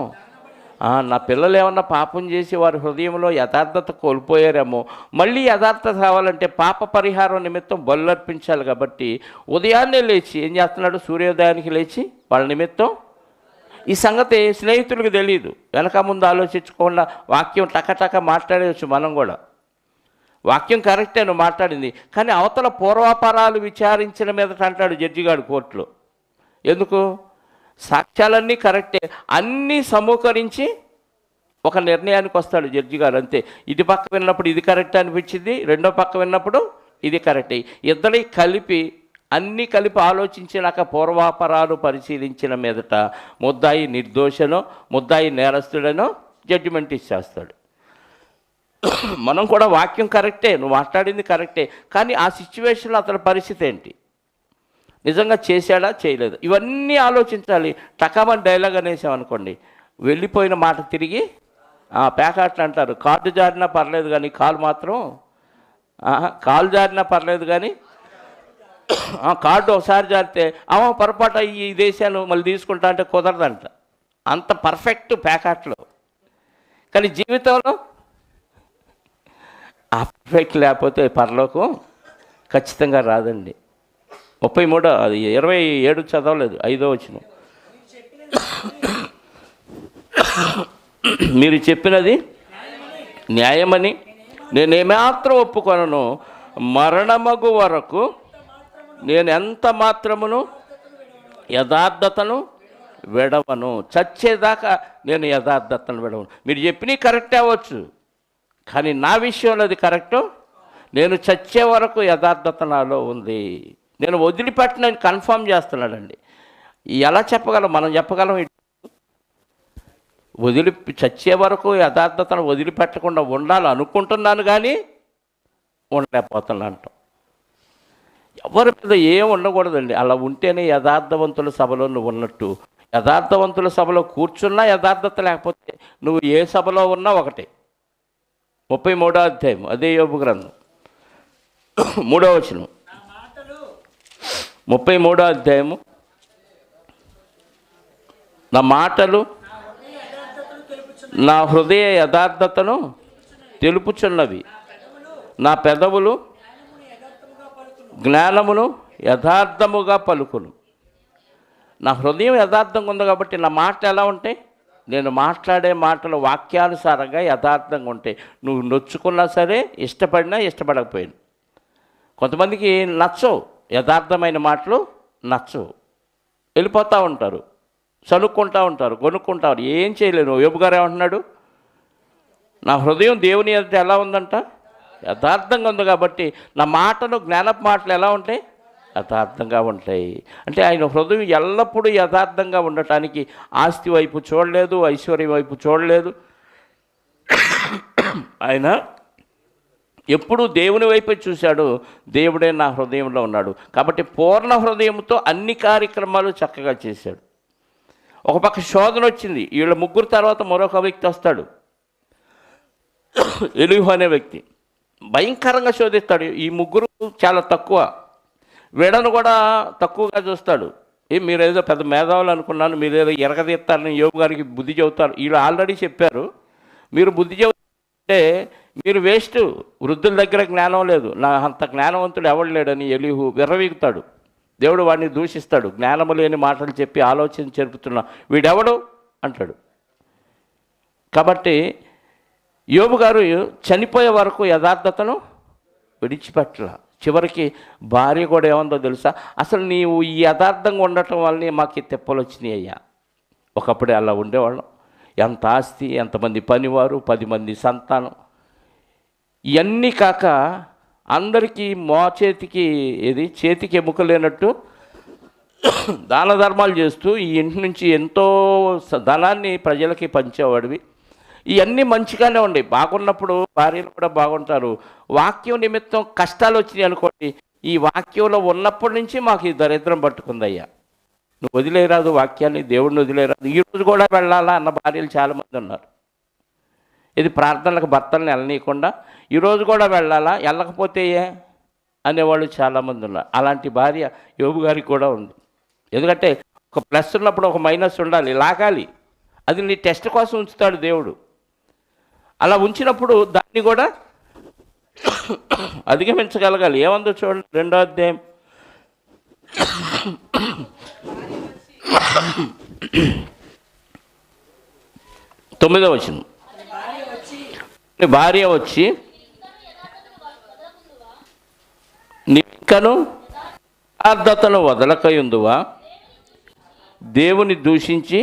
నా పిల్లలు ఏమన్నా పాపం చేసి వారి హృదయంలో యథార్థత కోల్పోయారేమో, మళ్ళీ యథార్థత కావాలంటే పాప పరిహారం నిమిత్తం బలు అర్పించాలి. కాబట్టి ఉదయాన్నే లేచి ఏం చేస్తున్నాడు? సూర్యోదయానికి లేచి వాళ్ళ నిమిత్తం. ఈ సంగతి స్నేహితులకు తెలియదు. వెనక ముందు ఆలోచించకుండా వాక్యం టకటక మాట్లాడవచ్చు. మనం కూడా వాక్యం కరెక్టే నువ్వు మాట్లాడింది, కానీ అవతల పూర్వాపరాలు విచారించిన మీదట అంటాడు జడ్జి గారు కోర్టులో. ఎందుకు? సాక్ష్యాలన్నీ కరెక్టే, అన్నీ సమూకరించి ఒక నిర్ణయానికి వస్తాడు జడ్జి గారు, అంతే. ఇది పక్క విన్నప్పుడు ఇది కరెక్ట్ అనిపించింది, రెండో పక్క విన్నప్పుడు ఇది కరెక్టే. ఇద్దరి అన్నీ కలిపి ఆలోచించినాక పూర్వాపరాలు పరిశీలించిన మీదట ముద్దాయి నిర్దోషనో ముద్దాయి నేరస్తుడనో జడ్జిమెంట్ ఇచ్చేస్తాడు. మనం కూడా వాక్యం కరెక్టే, నువ్వు మాట్లాడింది కరెక్టే, కానీ ఆ సిచ్యువేషన్లో అతని పరిస్థితి ఏంటి? నిజంగా చేశాడా చేయలేదు? ఇవన్నీ ఆలోచించాలి. టకామని డైలాగ్ అనేసామనుకోండి, వెళ్ళిపోయిన మాట తిరిగి ప్యాకాట్లు అంటారు. కార్డు జారినా పర్లేదు కానీ కాలు మాత్రం కాలు జారినా పర్లేదు కానీ కార్డు ఒకసారి జారితే పొరపాటు ఈ దేశాన్ని మళ్ళీ తీసుకుంటా అంటే కుదరదంట. అంత పర్ఫెక్ట్ ప్యాకాట్లో. కానీ జీవితంలో ఆ పర్ఫెక్ట్ లేకపోతే పరలోకం ఖచ్చితంగా రాదండి. 33 అది 27 చదవలేదు, 5వ వచనం. మీరు చెప్పినది న్యాయమని నేనేమాత్రం ఒప్పుకొనను, మరణమగు వరకు నేను ఎంత మాత్రమును యథార్థతను విడవను. చచ్చేదాకా నేను యథార్థతను విడవను. మీరు చెప్పినవి కరెక్ట్ అవ్వచ్చు, కానీ నా విషయంలో అది కరెక్టు. నేను చచ్చే వరకు యథార్థత నాలో ఉంది, నేను వదిలిపెట్టనని కన్ఫర్మ్ చేస్తున్నాడండి. ఎలా చెప్పగలం? మనం చెప్పగలం చచ్చే వరకు యథార్థతను వదిలిపెట్టకుండా ఉండాలనుకుంటున్నాను కానీ ఉండలేకపోతున్నాను అంటాం. ఎవరి మీద ఏం ఉండకూడదండి. అలా ఉంటేనే యథార్థవంతుల సభలో నువ్వు ఉన్నట్టు. యథార్థవంతుల సభలో కూర్చున్నా యథార్థత లేకపోతే నువ్వు ఏ సభలో ఉన్నా ఒకటే. 33వ అధ్యాయం అదే యోబు గ్రంథం 3వ వచనం. 33వ అధ్యాయము. నా మాటలు నా హృదయ యథార్థతను తెలుపుచున్నవి, నా పెదవులు జ్ఞానమును యథార్థముగా పలుకును. నా హృదయం యథార్థంగా ఉంది కాబట్టి నా మాటలు ఎలా ఉంటాయి? నేను మాట్లాడే మాటలు వాక్యానుసారంగా యథార్థంగా ఉంటాయి. నువ్వు నొచ్చుకున్నా సరే, ఇష్టపడినా ఇష్టపడకపోయినా. కొంతమందికి నచ్చవు, యథార్థమైన మాటలు నచ్చవు, వెళ్ళిపోతూ ఉంటారు, చనుక్కుంటూ ఉంటారు, కొనుక్కుంటారు, ఏం చేయలేను. యోబు గారు ఏమంటున్నాడు? నా హృదయం దేవుని ఎదుట ఎలా ఉందంట? యథార్థంగా ఉంది కాబట్టి నా మాటలు, జ్ఞానపు మాటలు ఎలా ఉంటాయి? యథార్థంగా ఉంటాయి. అంటే ఆయన హృదయం ఎల్లప్పుడూ యథార్థంగా ఉండటానికి ఆస్తి వైపు చూడలేదు, ఐశ్వర్యం వైపు చూడలేదు. ఆయన ఎప్పుడూ దేవుని వైపే చూశాడు. దేవుడే నా హృదయంలో ఉన్నాడు కాబట్టి పూర్ణ హృదయంతో అన్ని కార్యక్రమాలు చక్కగా చేశాడు. ఒక పక్క శోధన వచ్చింది. వీళ్ళ ముగ్గురు తర్వాత మరొక వ్యక్తి వస్తాడు, ఎలీహు అనే వ్యక్తి. భయంకరంగా శోధిస్తాడు. ఈ ముగ్గురు చాలా తక్కువ, వీడను కూడా తక్కువగా చూస్తాడు. మీరేదో పెద్ద మేధావులు అనుకున్నాను, మీరేదో ఎరగదీస్తారని యోబు గారికి బుద్ధి చెబుతారు. వీళ్ళు ఆల్రెడీ చెప్పారు, మీరు బుద్ధి చెబుతుంటే మీరు వేస్ట్, వృద్ధుల దగ్గర జ్ఞానం లేదు, నా అంత జ్ఞానవంతుడు ఎవడు లేడని ఎలీహు విర్రవీగుతాడు. దేవుడు వాడిని దూషిస్తాడు. జ్ఞానము లేని మాటలు చెప్పి ఆలోచన చెరుపుతున్నా వీడెవడు అంటాడు. కాబట్టి యోబు గారు చనిపోయే వరకు యథార్థతను విడిచిపెట్టల. చివరికి భార్య కూడా ఏమందో తెలుసా? అసలు నీవు ఈ యథార్థంగా ఉండటం వల్లనే మాకు ఈ తెప్పలు వచ్చినాయి అయ్యా. ఒకప్పుడే అలా ఉండేవాళ్ళం. ఎంత ఆస్తి, ఎంతమంది పనివారు, 10 మంది సంతానం, ఇవన్నీ కాక అందరికీ చేతికి ఎముక లేనట్టు దాన ధర్మాలు చేస్తూ ఈ ఇంటి నుంచి ఎంతో ధనాన్ని ప్రజలకి పంచేవాడివి. ఇవన్నీ మంచిగానే ఉండేవి. బాగున్నప్పుడు భార్యలు కూడా బాగుంటారు. వాక్యం నిమిత్తం కష్టాలు వచ్చినాయి అనుకోండి, ఈ వాక్యంలో ఉన్నప్పటి నుంచి మాకు ఈ దరిద్రం పట్టుకుందయ్యా, నువ్వు వదిలేరాదు వాక్యాన్ని, దేవుడిని వదిలేరాదు. ఈరోజు కూడా వెళ్ళాలా అన్న భార్యలు చాలామంది ఉన్నారు. ఇది ప్రార్థనలకు భర్తల్ని వెళ్ళనీయకుండా ఈరోజు కూడా వెళ్ళాలా, వెళ్ళకపోతే అనేవాళ్ళు చాలామంది ఉన్నారు. అలాంటి భార్య యోబు గారికి కూడా ఉంది. ఎందుకంటే ఒక ప్లస్ ఉన్నప్పుడు ఒక మైనస్ ఉండాలి, లాగాలి. అది నీ టెస్ట్ కోసం ఉంచుతాడు దేవుడు. అలా ఉంచినప్పుడు దాన్ని కూడా అధిగమించగలగాలి. ఏమందో చూడండి, 2వ అధ్యాయం 9వ వచనం. భార్య వచ్చి నీకను యథార్థతను వదలకయుందువా, దేవుని దూషించి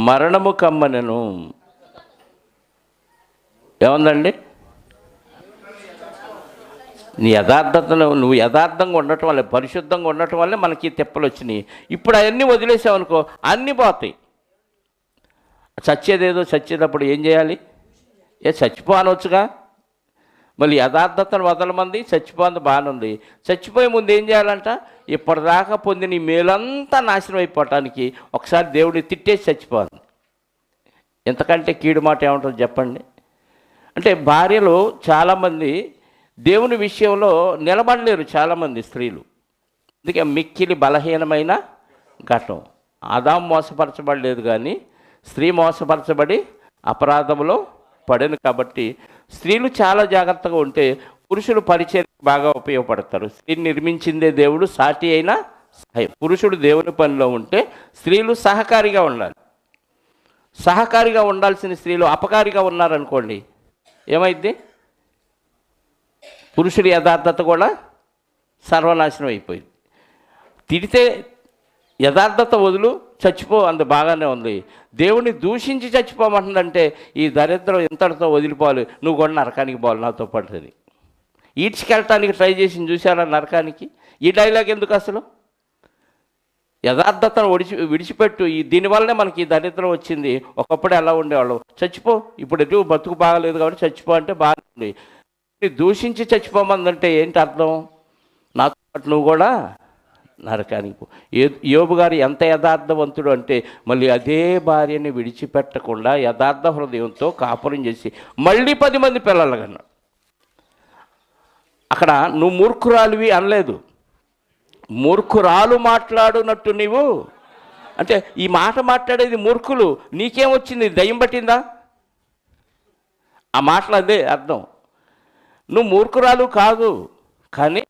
మరణము కమ్మనెను. ఏముందండి? నీ యథార్థతను, నువ్వు యథార్థంగా ఉండటం వల్లే, పరిశుద్ధంగా ఉండటం వల్లే మనకి తెప్పలు వచ్చినాయి. ఇప్పుడు అవన్నీ వదిలేసావనుకో అన్నీ పోతాయి. చచ్చేటప్పుడు ఏం చేయాలి? చచ్చిపోనవచ్చుగా. మళ్ళీ యథార్థతను వదలమంది, చచ్చిపోంది బాగానే ఉంది. చచ్చిపోయే ముందు ఏం చేయాలంట? ఇప్పటిదాకా పొందిన ఈ మేలంతా నాశనం అయిపోవటానికి ఒకసారి దేవుడిని తిట్టేసి చచ్చిపోవాలి. ఎంతకంటే కీడు మాట ఏమంటారు చెప్పండి? అంటే భార్యలు చాలామంది దేవుని విషయంలో నిలబడలేరు. చాలామంది స్త్రీలు, అందుకే మిక్కిలి బలహీనమైన ఘటం. ఆదాము మోసపరచబడలేదు కానీ స్త్రీ మోసపరచబడి అపరాధంలో పడను. కాబట్టి స్త్రీలు చాలా జాగ్రత్తగా ఉంటే పురుషులు పరిచయం బాగా ఉపయోగపడతారు. స్త్రీని నిర్మించిందే దేవుడు, సాటి అయినా సహాయం. పురుషుడు దేవుని పనిలో ఉంటే స్త్రీలు సహకారిగా ఉండాలి. సహకారిగా ఉండాల్సిన స్త్రీలు అపకారిగా ఉన్నారనుకోండి, ఏమైంది? పురుషుడి యథార్థత కూడా సర్వనాశనం అయిపోయింది. తిడితే యథార్థత వదులు, చచ్చిపో, అంత బాగానే ఉంది. దేవుని దూషించి చచ్చిపోమంటుందంటే ఈ దరిద్రం ఇంతటితో వదిలిపోవాలి, నువ్వు కూడా నరకానికి పోవాలి నాతో పడుతుంది. ఈడ్చుకెళ్ళటానికి ట్రై చేసి చూసారా నరకానికి? ఈ డైలాగ్ ఎందుకు అసలు? యథార్థతను విడిచిపెట్టు. దీనివల్లనే మనకి ఈ దరిద్రం వచ్చింది. ఒకప్పుడు ఎలా ఉండేవాళ్ళు, చచ్చిపో, ఇప్పుడు ఎటు బతుకు బాగలేదు కాబట్టి చచ్చిపో అంటే బాగుంది. దూషించి చచ్చిపోమందంటే ఏంటి అర్థం? నాతో పాటు నువ్వు కూడా నరకానికి పో. యోబు గారు ఎంత యథార్థవంతుడు అంటే మళ్ళీ అదే భార్యని విడిచిపెట్టకుండా యథార్థ హృదయంతో కాపురం చేసి మళ్ళీ 10 మంది పిల్లలు కన్నాడు. అక్కడ నువ్వు మూర్ఖురాలివి అనలేదు, మూర్ఖురాలు మాట్లాడునట్టు నీవు అంటే ఈ మాట మాట్లాడేది మూర్ఖులు. నీకేమొచ్చింది? దయ్యం పట్టిందా? ఆ మాటలు అదే అర్థం. నువ్వు మూర్ఖురాలు కాదు, కానీ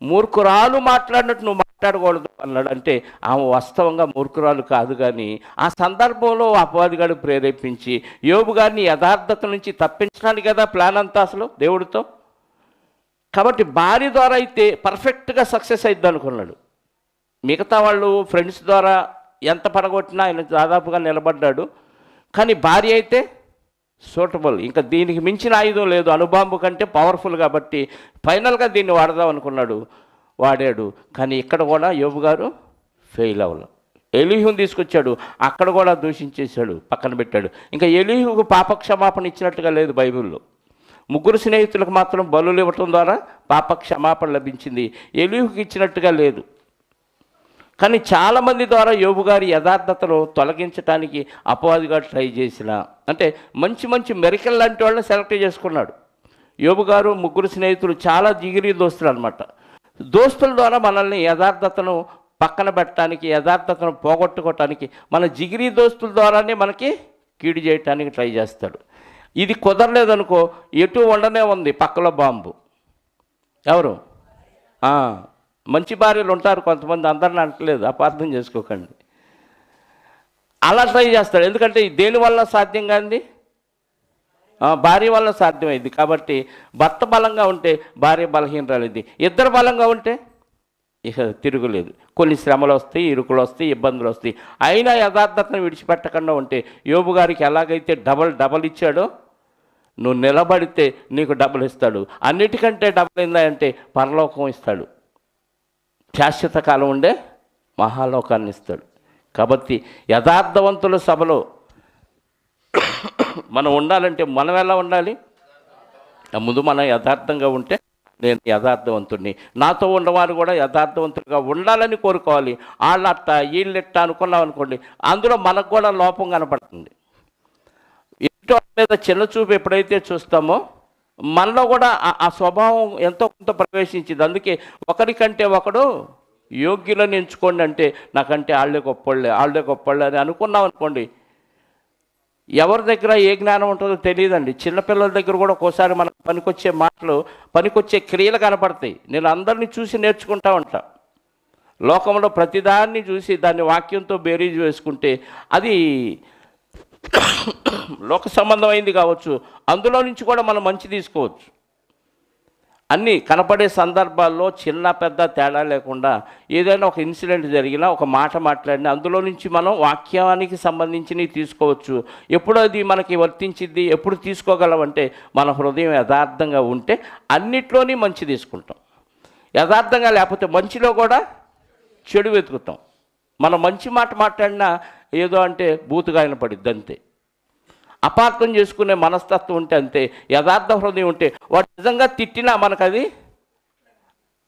మూర్ఖురాలు మాట్లాడినట్టు నువ్వు మాట్లాడకూడదు అన్నాడు. అంటే ఆమె వాస్తవంగా మూర్ఖురాలు కాదు, కానీ ఆ సందర్భంలో అపవాదిగాడు ప్రేరేపించి యోబు గారిని యథార్థత నుంచి తప్పించడానికి కదా ప్లాన్ అంతా అసలు దేవుడితో. కాబట్టి భార్య ద్వారా అయితే పర్ఫెక్ట్గా సక్సెస్ అవుద్ది అనుకున్నాడు. మిగతా వాళ్ళు ఫ్రెండ్స్ ద్వారా ఎంత పడగొట్టినా ఆయన దాదాపుగా నిలబడ్డాడు. కానీ భార్య అయితే సూటబుల్, ఇంకా దీనికి మించిన ఆయుధం లేదు, అణుబాంబు కంటే పవర్ఫుల్. కాబట్టి ఫైనల్గా దీన్ని వాడదాం అనుకున్నాడు, వాడాడు. కానీ ఇక్కడ కూడా యోబు గారు ఫెయిల్ అవ్వలేదు. ఎలీహుని తీసుకొచ్చాడు, అక్కడ కూడా దూషించేశాడు, పక్కన పెట్టాడు. ఇంకా ఎలీహుకు పాపక్షమాపణ ఇచ్చినట్టుగా లేదు బైబిల్లో. 3 స్నేహితులకు మాత్రం బలులు ఇవ్వటం ద్వారా పాపక్షమాపణ లభించింది, ఎలీహుకి ఇచ్చినట్టుగా లేదు. కానీ చాలామంది ద్వారా యోబు గారి యథార్థతను తొలగించడానికి అపవాదిగా ట్రై చేసిన, అంటే మంచి మంచి మెరికల్ లాంటి వాళ్ళని సెలెక్ట్ చేసుకున్నాడు యోబు గారు. 3 స్నేహితులు చాలా జిగిరి దోస్తులు అనమాట. దోస్తుల ద్వారా మనల్ని యథార్థతను పక్కన పెట్టడానికి, యథార్థతను పోగొట్టుకోవటానికి, మన జిగిరి దోస్తుల ద్వారానే మనకి కీడు చేయటానికి ట్రై చేస్తాడు. ఇది కుదరలేదనుకో, ఎటు ఉండనే ఉంది పక్కలో బాంబు. ఎవరు? మంచి భార్యలు ఉంటారు కొంతమంది, అందరిని అంటలేదు, అపార్థం చేసుకోకండి. అలా ట్రై చేస్తాడు. ఎందుకంటే దేనివల్ల సాధ్యం కాంది? భార్య వల్ల సాధ్యమైంది. కాబట్టి భర్త బలంగా ఉంటే భార్య బలహీనరాలింది, ఇద్దరు బలంగా ఉంటే ఇక తిరుగులేదు. కొన్ని శ్రమలు వస్తాయి, ఇరుకులు వస్తాయి, ఇబ్బందులు వస్తాయి. అయినా యథార్థతను విడిచిపెట్టకుండా ఉంటే యోబు గారికి ఎలాగైతే డబల్ ఇచ్చాడో, నువ్వు నిలబడితే నీకు డబుల్ ఇస్తాడు. అన్నిటికంటే డబుల్ ఏందంటే పరలోకం ఇస్తాడు, శాశ్వత కాలం ఉండే మహాలోకాన్ని ఇస్తాడు. కాబట్టి యథార్థవంతుల సభలో మనం ఉండాలంటే మనం ఎలా ఉండాలి? ముందు మనం యథార్థంగా ఉంటే నేను యథార్థవంతుడిని, నాతో ఉన్నవారు కూడా యథార్థవంతులుగా ఉండాలని కోరుకోవాలి. వాళ్ళట్ట వీళ్ళెట్ట అనుకున్నాం అనుకోండి, అందులో మనకు కూడా లోపం కనపడుతుంది. ఎదుటి మీద చిన్న చూపు ఎప్పుడైతే చూస్తామో మనలో కూడా ఆ స్వభావం ఎంతో కొంత ప్రవేశించింది. అందుకే ఒకరికంటే ఒకడు యోగ్యులను ఎంచుకోండి అంటే, నాకంటే వాళ్ళే గొప్పళ్ళే అని అనుకున్నాం అనుకోండి, ఎవరి దగ్గర ఏ జ్ఞానం ఉంటుందో తెలియదండి. చిన్నపిల్లల దగ్గర కూడా ఒక్కోసారి మనకు పనికొచ్చే మాటలు, పనికొచ్చే క్రియలు కనపడతాయి. నేను అందరినీ చూసి నేర్చుకుంటా ఉంటా. లోకంలో ప్రతిదాన్ని చూసి దాన్ని వాక్యంతో బేరీజు వేసుకుంటే అది లోక సంబంధమైంది కావచ్చు, అందులో నుంచి కూడా మనం మంచి తీసుకోవచ్చు. అన్నీ కనపడే సందర్భాల్లో చిన్న పెద్ద తేడా లేకుండా ఏదైనా ఒక ఇన్సిడెంట్ జరిగినా, ఒక మాట మాట్లాడినా అందులో నుంచి మనం వాక్యానికి సంబంధించినవి తీసుకోవచ్చు. ఎప్పుడు అది మనకి వర్తించిద్ది, ఎప్పుడు తీసుకోగలమంటే మన హృదయం యథార్థంగా ఉంటే అన్నిట్లోని మంచి తీసుకుంటాం. యథార్థంగా లేకపోతే మంచిలో కూడా చెడు వెతుకుతాం. మనం మంచి మాట మాట్లాడినా ఏదో అంటే బూతుగా పడిద్ది అంతే. అపార్థం చేసుకునే మనస్తత్వం ఉంటే అంతే. యథార్థ హృదయం ఉంటే వాడు నిజంగా తిట్టినా మనకు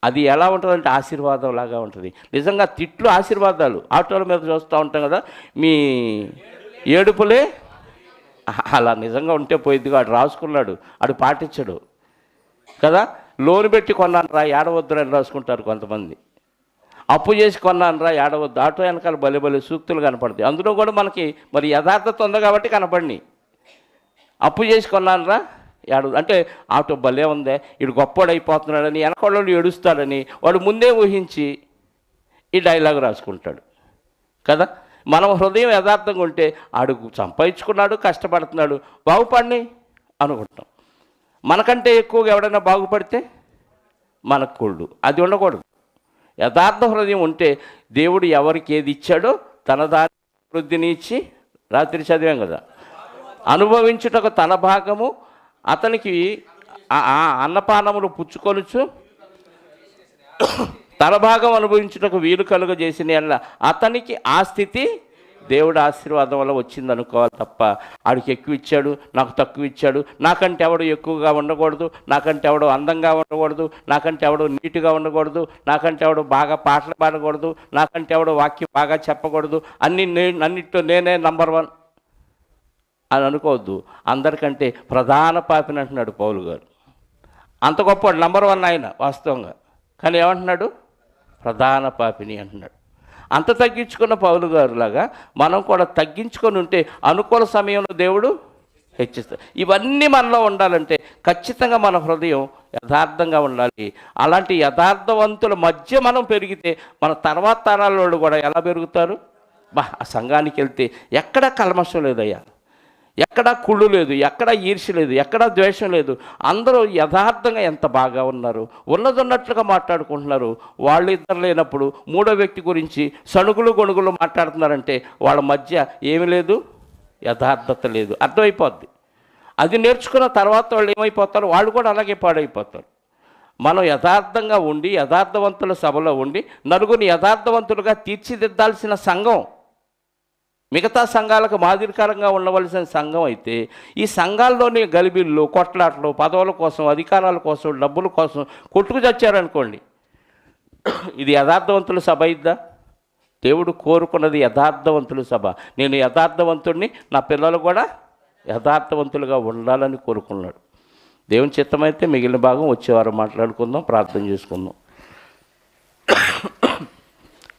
అది ఎలా ఉంటుందంటే ఆశీర్వాదం లాగా ఉంటుంది. నిజంగా తిట్లు ఆశీర్వాదాలు. ఆటోల మీద చూస్తూ ఉంటాం కదా, మీ ఏడుపులే అలా నిజంగా ఉంటే పోయిద్ది. వాడు రాసుకున్నాడు, వాడు పాటించడు కదా. లోన్ పెట్టి కొన్నాను రా ఏడవద్దురని రాసుకుంటారు కొంతమంది. అప్పు చేసి కొన్నాను రా ఏడవద్దు. ఆటో వెనకాల భలే సూక్తులు కనపడతాయి. అందులో కూడా మనకి మరి యథార్థత ఉంది కాబట్టి కనపడినాయి. అప్పు చేసి కొన్నాను రా అంటే ఆటో భలే ఉందే, ఇడు గొప్పవాడు అయిపోతున్నాడని వెనకాళ్ళు ఏడుస్తాడని వాడు ముందే ఊహించి ఈ డైలాగ్ రాసుకుంటాడు కదా. మనం హృదయం యథార్థంగా ఉంటే ఆడు సంపాదించుకున్నాడు, కష్టపడుతున్నాడు, బాగుపడిని అనుకుంటాం. మనకంటే ఎక్కువగా ఎవడైనా బాగుపడితే మనకు కూడు, అది ఉండకూడదు. యథార్థ హృదయం ఉంటే దేవుడు ఎవరికి ఏది ఇచ్చాడో తన దాని వృద్ధిని ఇచ్చి, రాత్రి చదివాం కదా, అనుభవించుటకు తన భాగము అతనికి అన్నపానములు పుచ్చుకొనుచు తన భాగం అనుభవించుటకు వీలు కలుగజేసిన అతనికి ఆ స్థితి దేవుడు ఆశీర్వాదం వల్ల వచ్చింది అనుకోవాలి తప్ప ఆడికి ఎక్కువ ఇచ్చాడు నాకు తక్కువ ఇచ్చాడు, నాకంటే ఎవడు ఎక్కువగా ఉండకూడదు, నాకంటే ఎవడు అందంగా ఉండకూడదు, నాకంటే ఎవడు నీట్గా ఉండకూడదు, నాకంటే ఎవడు బాగా పాటలు పాడకూడదు, నాకంటే ఎవడు వాక్యం బాగా చెప్పకూడదు, అన్నిట్లో నేనే నంబర్ 1 అని అనుకోవద్దు. అందరికంటే ప్రధాన పాపిని అంటున్నాడు పౌలు గారు. అంత గొప్పవాడు నంబర్ 1 ఆయన వాస్తవంగా, కానీ ఏమంటున్నాడు? ప్రధాన పాపిని అంటున్నాడు. అంత తగ్గించుకున్న పౌలు గారులాగా మనం కూడా తగ్గించుకొని ఉంటే అనుకూల సమయంలో దేవుడు హెచ్చిస్తాడు. ఇవన్నీ మనలో ఉండాలంటే ఖచ్చితంగా మన హృదయం యథార్థంగా ఉండాలి. అలాంటి యథార్థవంతుల మధ్య మనం పెరిగితే మన తర్వాత తరాల కూడా ఎలా పెరుగుతారు? ఆ సంఘానికి వెళ్తే ఎక్కడా కల్మషం లేదయ్యా, ఎక్కడా కుళ్ళు లేదు, ఎక్కడా ఈర్ష్య లేదు, ఎక్కడా ద్వేషం లేదు. అందరూ యథార్థంగా ఎంత బాగా ఉన్నారు, ఉన్నదన్నట్లుగా మాట్లాడుకుంటున్నారు. వాళ్ళు ఇద్దరు లేనప్పుడు మూడో వ్యక్తి గురించి సణుగులు గొణుగులు మాట్లాడుతున్నారంటే వాళ్ళ మధ్య ఏమి లేదు, యథార్థత లేదు. అర్థమైపోద్ది. అది నేర్చుకున్న తర్వాత వాళ్ళు ఏమైపోతారు? వాళ్ళు కూడా అలాగే పాడైపోతారు. మనం యథార్థంగా ఉండి యథార్థవంతుల సభలో ఉండి నలుగురిని యథార్థవంతులుగా తీర్చిదిద్దాల్సిన సంఘం మిగతా సంఘాలకు మాదిరికరంగా ఉండవలసిన సంఘం అయితే ఈ సంఘాల్లోని గలిబిళ్ళు, కొట్లాట్లు, పదవుల కోసం, అధికారాల కోసం, డబ్బుల కోసం కొట్టుకు చచ్చారనుకోండి, ఇది యథార్థవంతుల సభ అయిద్దా? దేవుడు కోరుకున్నది యథార్థవంతుల సభ. నేను యథార్థవంతుడిని, నా పిల్లలు కూడా యథార్థవంతులుగా ఉండాలని కోరుకున్నాడు. దేవుని చిత్తమైతే మిగిలిన భాగం వచ్చేవారు మాట్లాడుకుందాం, ప్రార్థన చేసుకుందాం.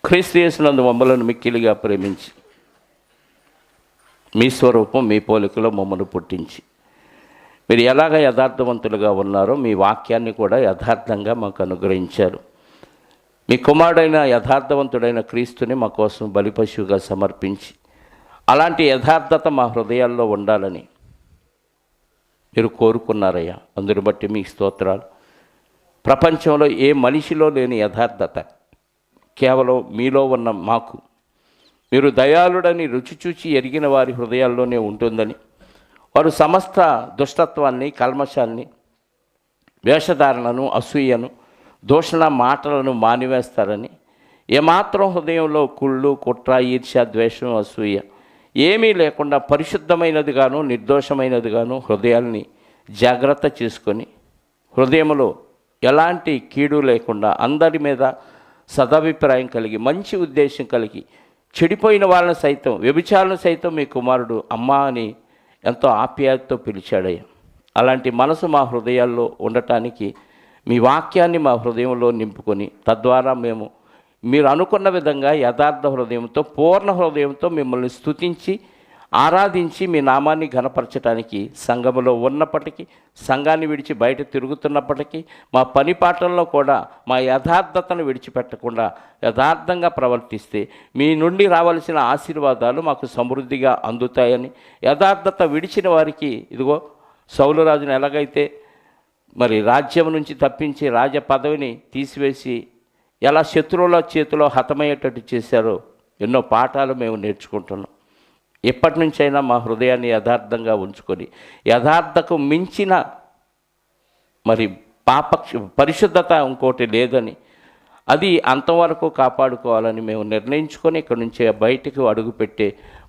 క్రీస్తు యేసునందు మమ్మలను మిక్కిలిగా ప్రేమించి మీ స్వరూపం మీ పోలికలో మమ్మల్ని పుట్టించి మీరు ఎలాగ యథార్థవంతులుగా ఉన్నారో మీ వాక్యాన్ని కూడా యథార్థంగా మాకు అనుగ్రహించారు. మీ కుమారుడైన యథార్థవంతుడైన క్రీస్తుని మా కోసం బలిపశువుగా సమర్పించి అలాంటి యథార్థత మా హృదయాల్లో ఉండాలని మీరు కోరుకున్నారయ్యా. అందుని బట్టి మీకు స్తోత్రాలు. ప్రపంచంలో ఏ మనిషిలో లేని యథార్థత కేవలం మీలో ఉన్న మాకు మీరు దయాళుడని రుచి చూచి ఎరిగిన వారి హృదయాల్లోనే ఉంటుందని, వారు సమస్త దుష్టత్వాన్ని, కల్మషాన్ని, వేషధారణను, అసూయను, దూషణ మాటలను మానివేస్తారని, ఏమాత్రం హృదయంలో కుళ్ళు, కుట్ర, ఈర్ష్య, ద్వేషం, అసూయ ఏమీ లేకుండా పరిశుద్ధమైనదిగాను నిర్దోషమైనదిగాను హృదయాల్ని జాగ్రత్త చేసుకొని హృదయంలో ఎలాంటి కీడు లేకుండా అందరి మీద సదభిప్రాయం కలిగి మంచి ఉద్దేశం కలిగి చెడిపోయిన వాళ్ళని సైతం, వ్యభిచారులను సైతం మీ కుమారుడు అమ్మా అని ఎంతో ఆప్యాయతతో పిలిచాడయ్యా. అలాంటి మనసు మా హృదయాల్లో ఉండటానికి మీ వాక్యాన్ని మా హృదయంలో నింపుకొని తద్వారా మేము మీరు అనుకున్న విధంగా యథార్థ హృదయంతో, పూర్ణ హృదయంతో మిమ్మల్ని స్తుతించి ఆరాధించి మీ నామాన్ని ఘనపరచడానికి సంఘములో ఉన్నప్పటికీ, సంఘాన్ని విడిచి బయట తిరుగుతున్నప్పటికీ, మా పని పాటల్లో కూడా మా యథార్థతను విడిచిపెట్టకుండా యథార్థంగా ప్రవర్తిస్తే మీ నుండి రావాల్సిన ఆశీర్వాదాలు మాకు సమృద్ధిగా అందుతాయని, యథార్థత విడిచిన వారికి ఇదిగో సౌలు రాజును ఎలాగైతే మరి రాజ్యం నుంచి తప్పించి రాజ పదవిని తీసివేసి ఎలా శత్రువుల చేతిలో హతమయ్యేటట్టు చేశారో ఎన్నో పాఠాలు మేము నేర్చుకుంటున్నాం. ఎప్పటి నుంచైనా మా హృదయాన్ని యథార్థంగా ఉంచుకొని యథార్థకు మించిన మరి పరిశుద్ధత ఇంకోటి లేదని, అది అంతవరకు కాపాడుకోవాలని మేము నిర్ణయించుకొని ఇక్కడి నుంచే బయటికి అడుగుపెట్టే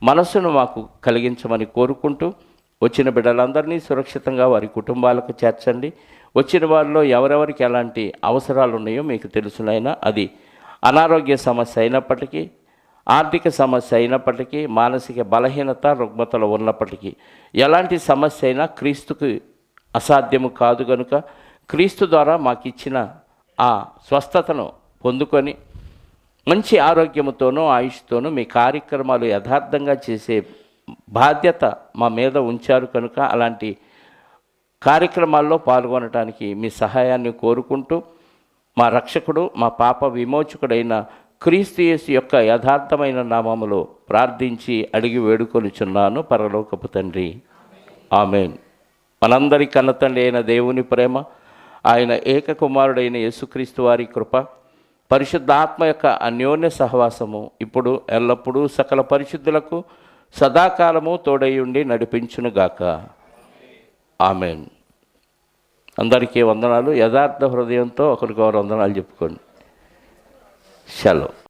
మనసును మాకు కలిగించమని కోరుకుంటూ వచ్చిన బిడ్డలందరినీ సురక్షితంగా వారి కుటుంబాలకు చేర్చండి. వచ్చిన వారిలో ఎవరెవరికి ఎలాంటి అవసరాలు ఉన్నాయో మీకు తెలుసునైనా, అది అనారోగ్య సమస్య అయినప్పటికీ, ఆర్థిక సమస్య అయినప్పటికీ, మానసిక బలహీనత రుగ్మతలు ఉన్నప్పటికీ, ఎలాంటి సమస్య అయినా క్రీస్తుకు అసాధ్యము కాదు కనుక క్రీస్తు ద్వారా మాకు ఇచ్చిన ఆ స్వస్థతను పొందుకొని మంచి ఆరోగ్యముతోనూ ఆయుష్తోనూ మీ కార్యక్రమాలు యథార్థంగా చేసే బాధ్యత మా మీద ఉంచారు కనుక అలాంటి కార్యక్రమాల్లో పాల్గొనడానికి మీ సహాయాన్ని కోరుకుంటూ మా రక్షకుడు, మా పాప విమోచకుడైన క్రీస్తు యేసు యొక్క యథార్థమైన నామములో ప్రార్థించి అడిగి వేడుకొనుచున్నాను పరలోకపు తండ్రి, ఆమేన్. మనందరి కన్నతండ్రి అయిన దేవుని ప్రేమ, ఆయన ఏకకుమారుడైన యేసుక్రీస్తు వారి కృప, పరిశుద్ధాత్మ యొక్క అన్యోన్య సహవాసము ఇప్పుడు ఎల్లప్పుడూ సకల పరిశుద్ధులకు సదాకాలము తోడై ఉండి నడిపించునుగాక. ఆమేన్. అందరికీ వందనాలు. యథార్థ హృదయంతో ఒకరికొకరు వందనాలు చెప్పుకోండి. సెలవు.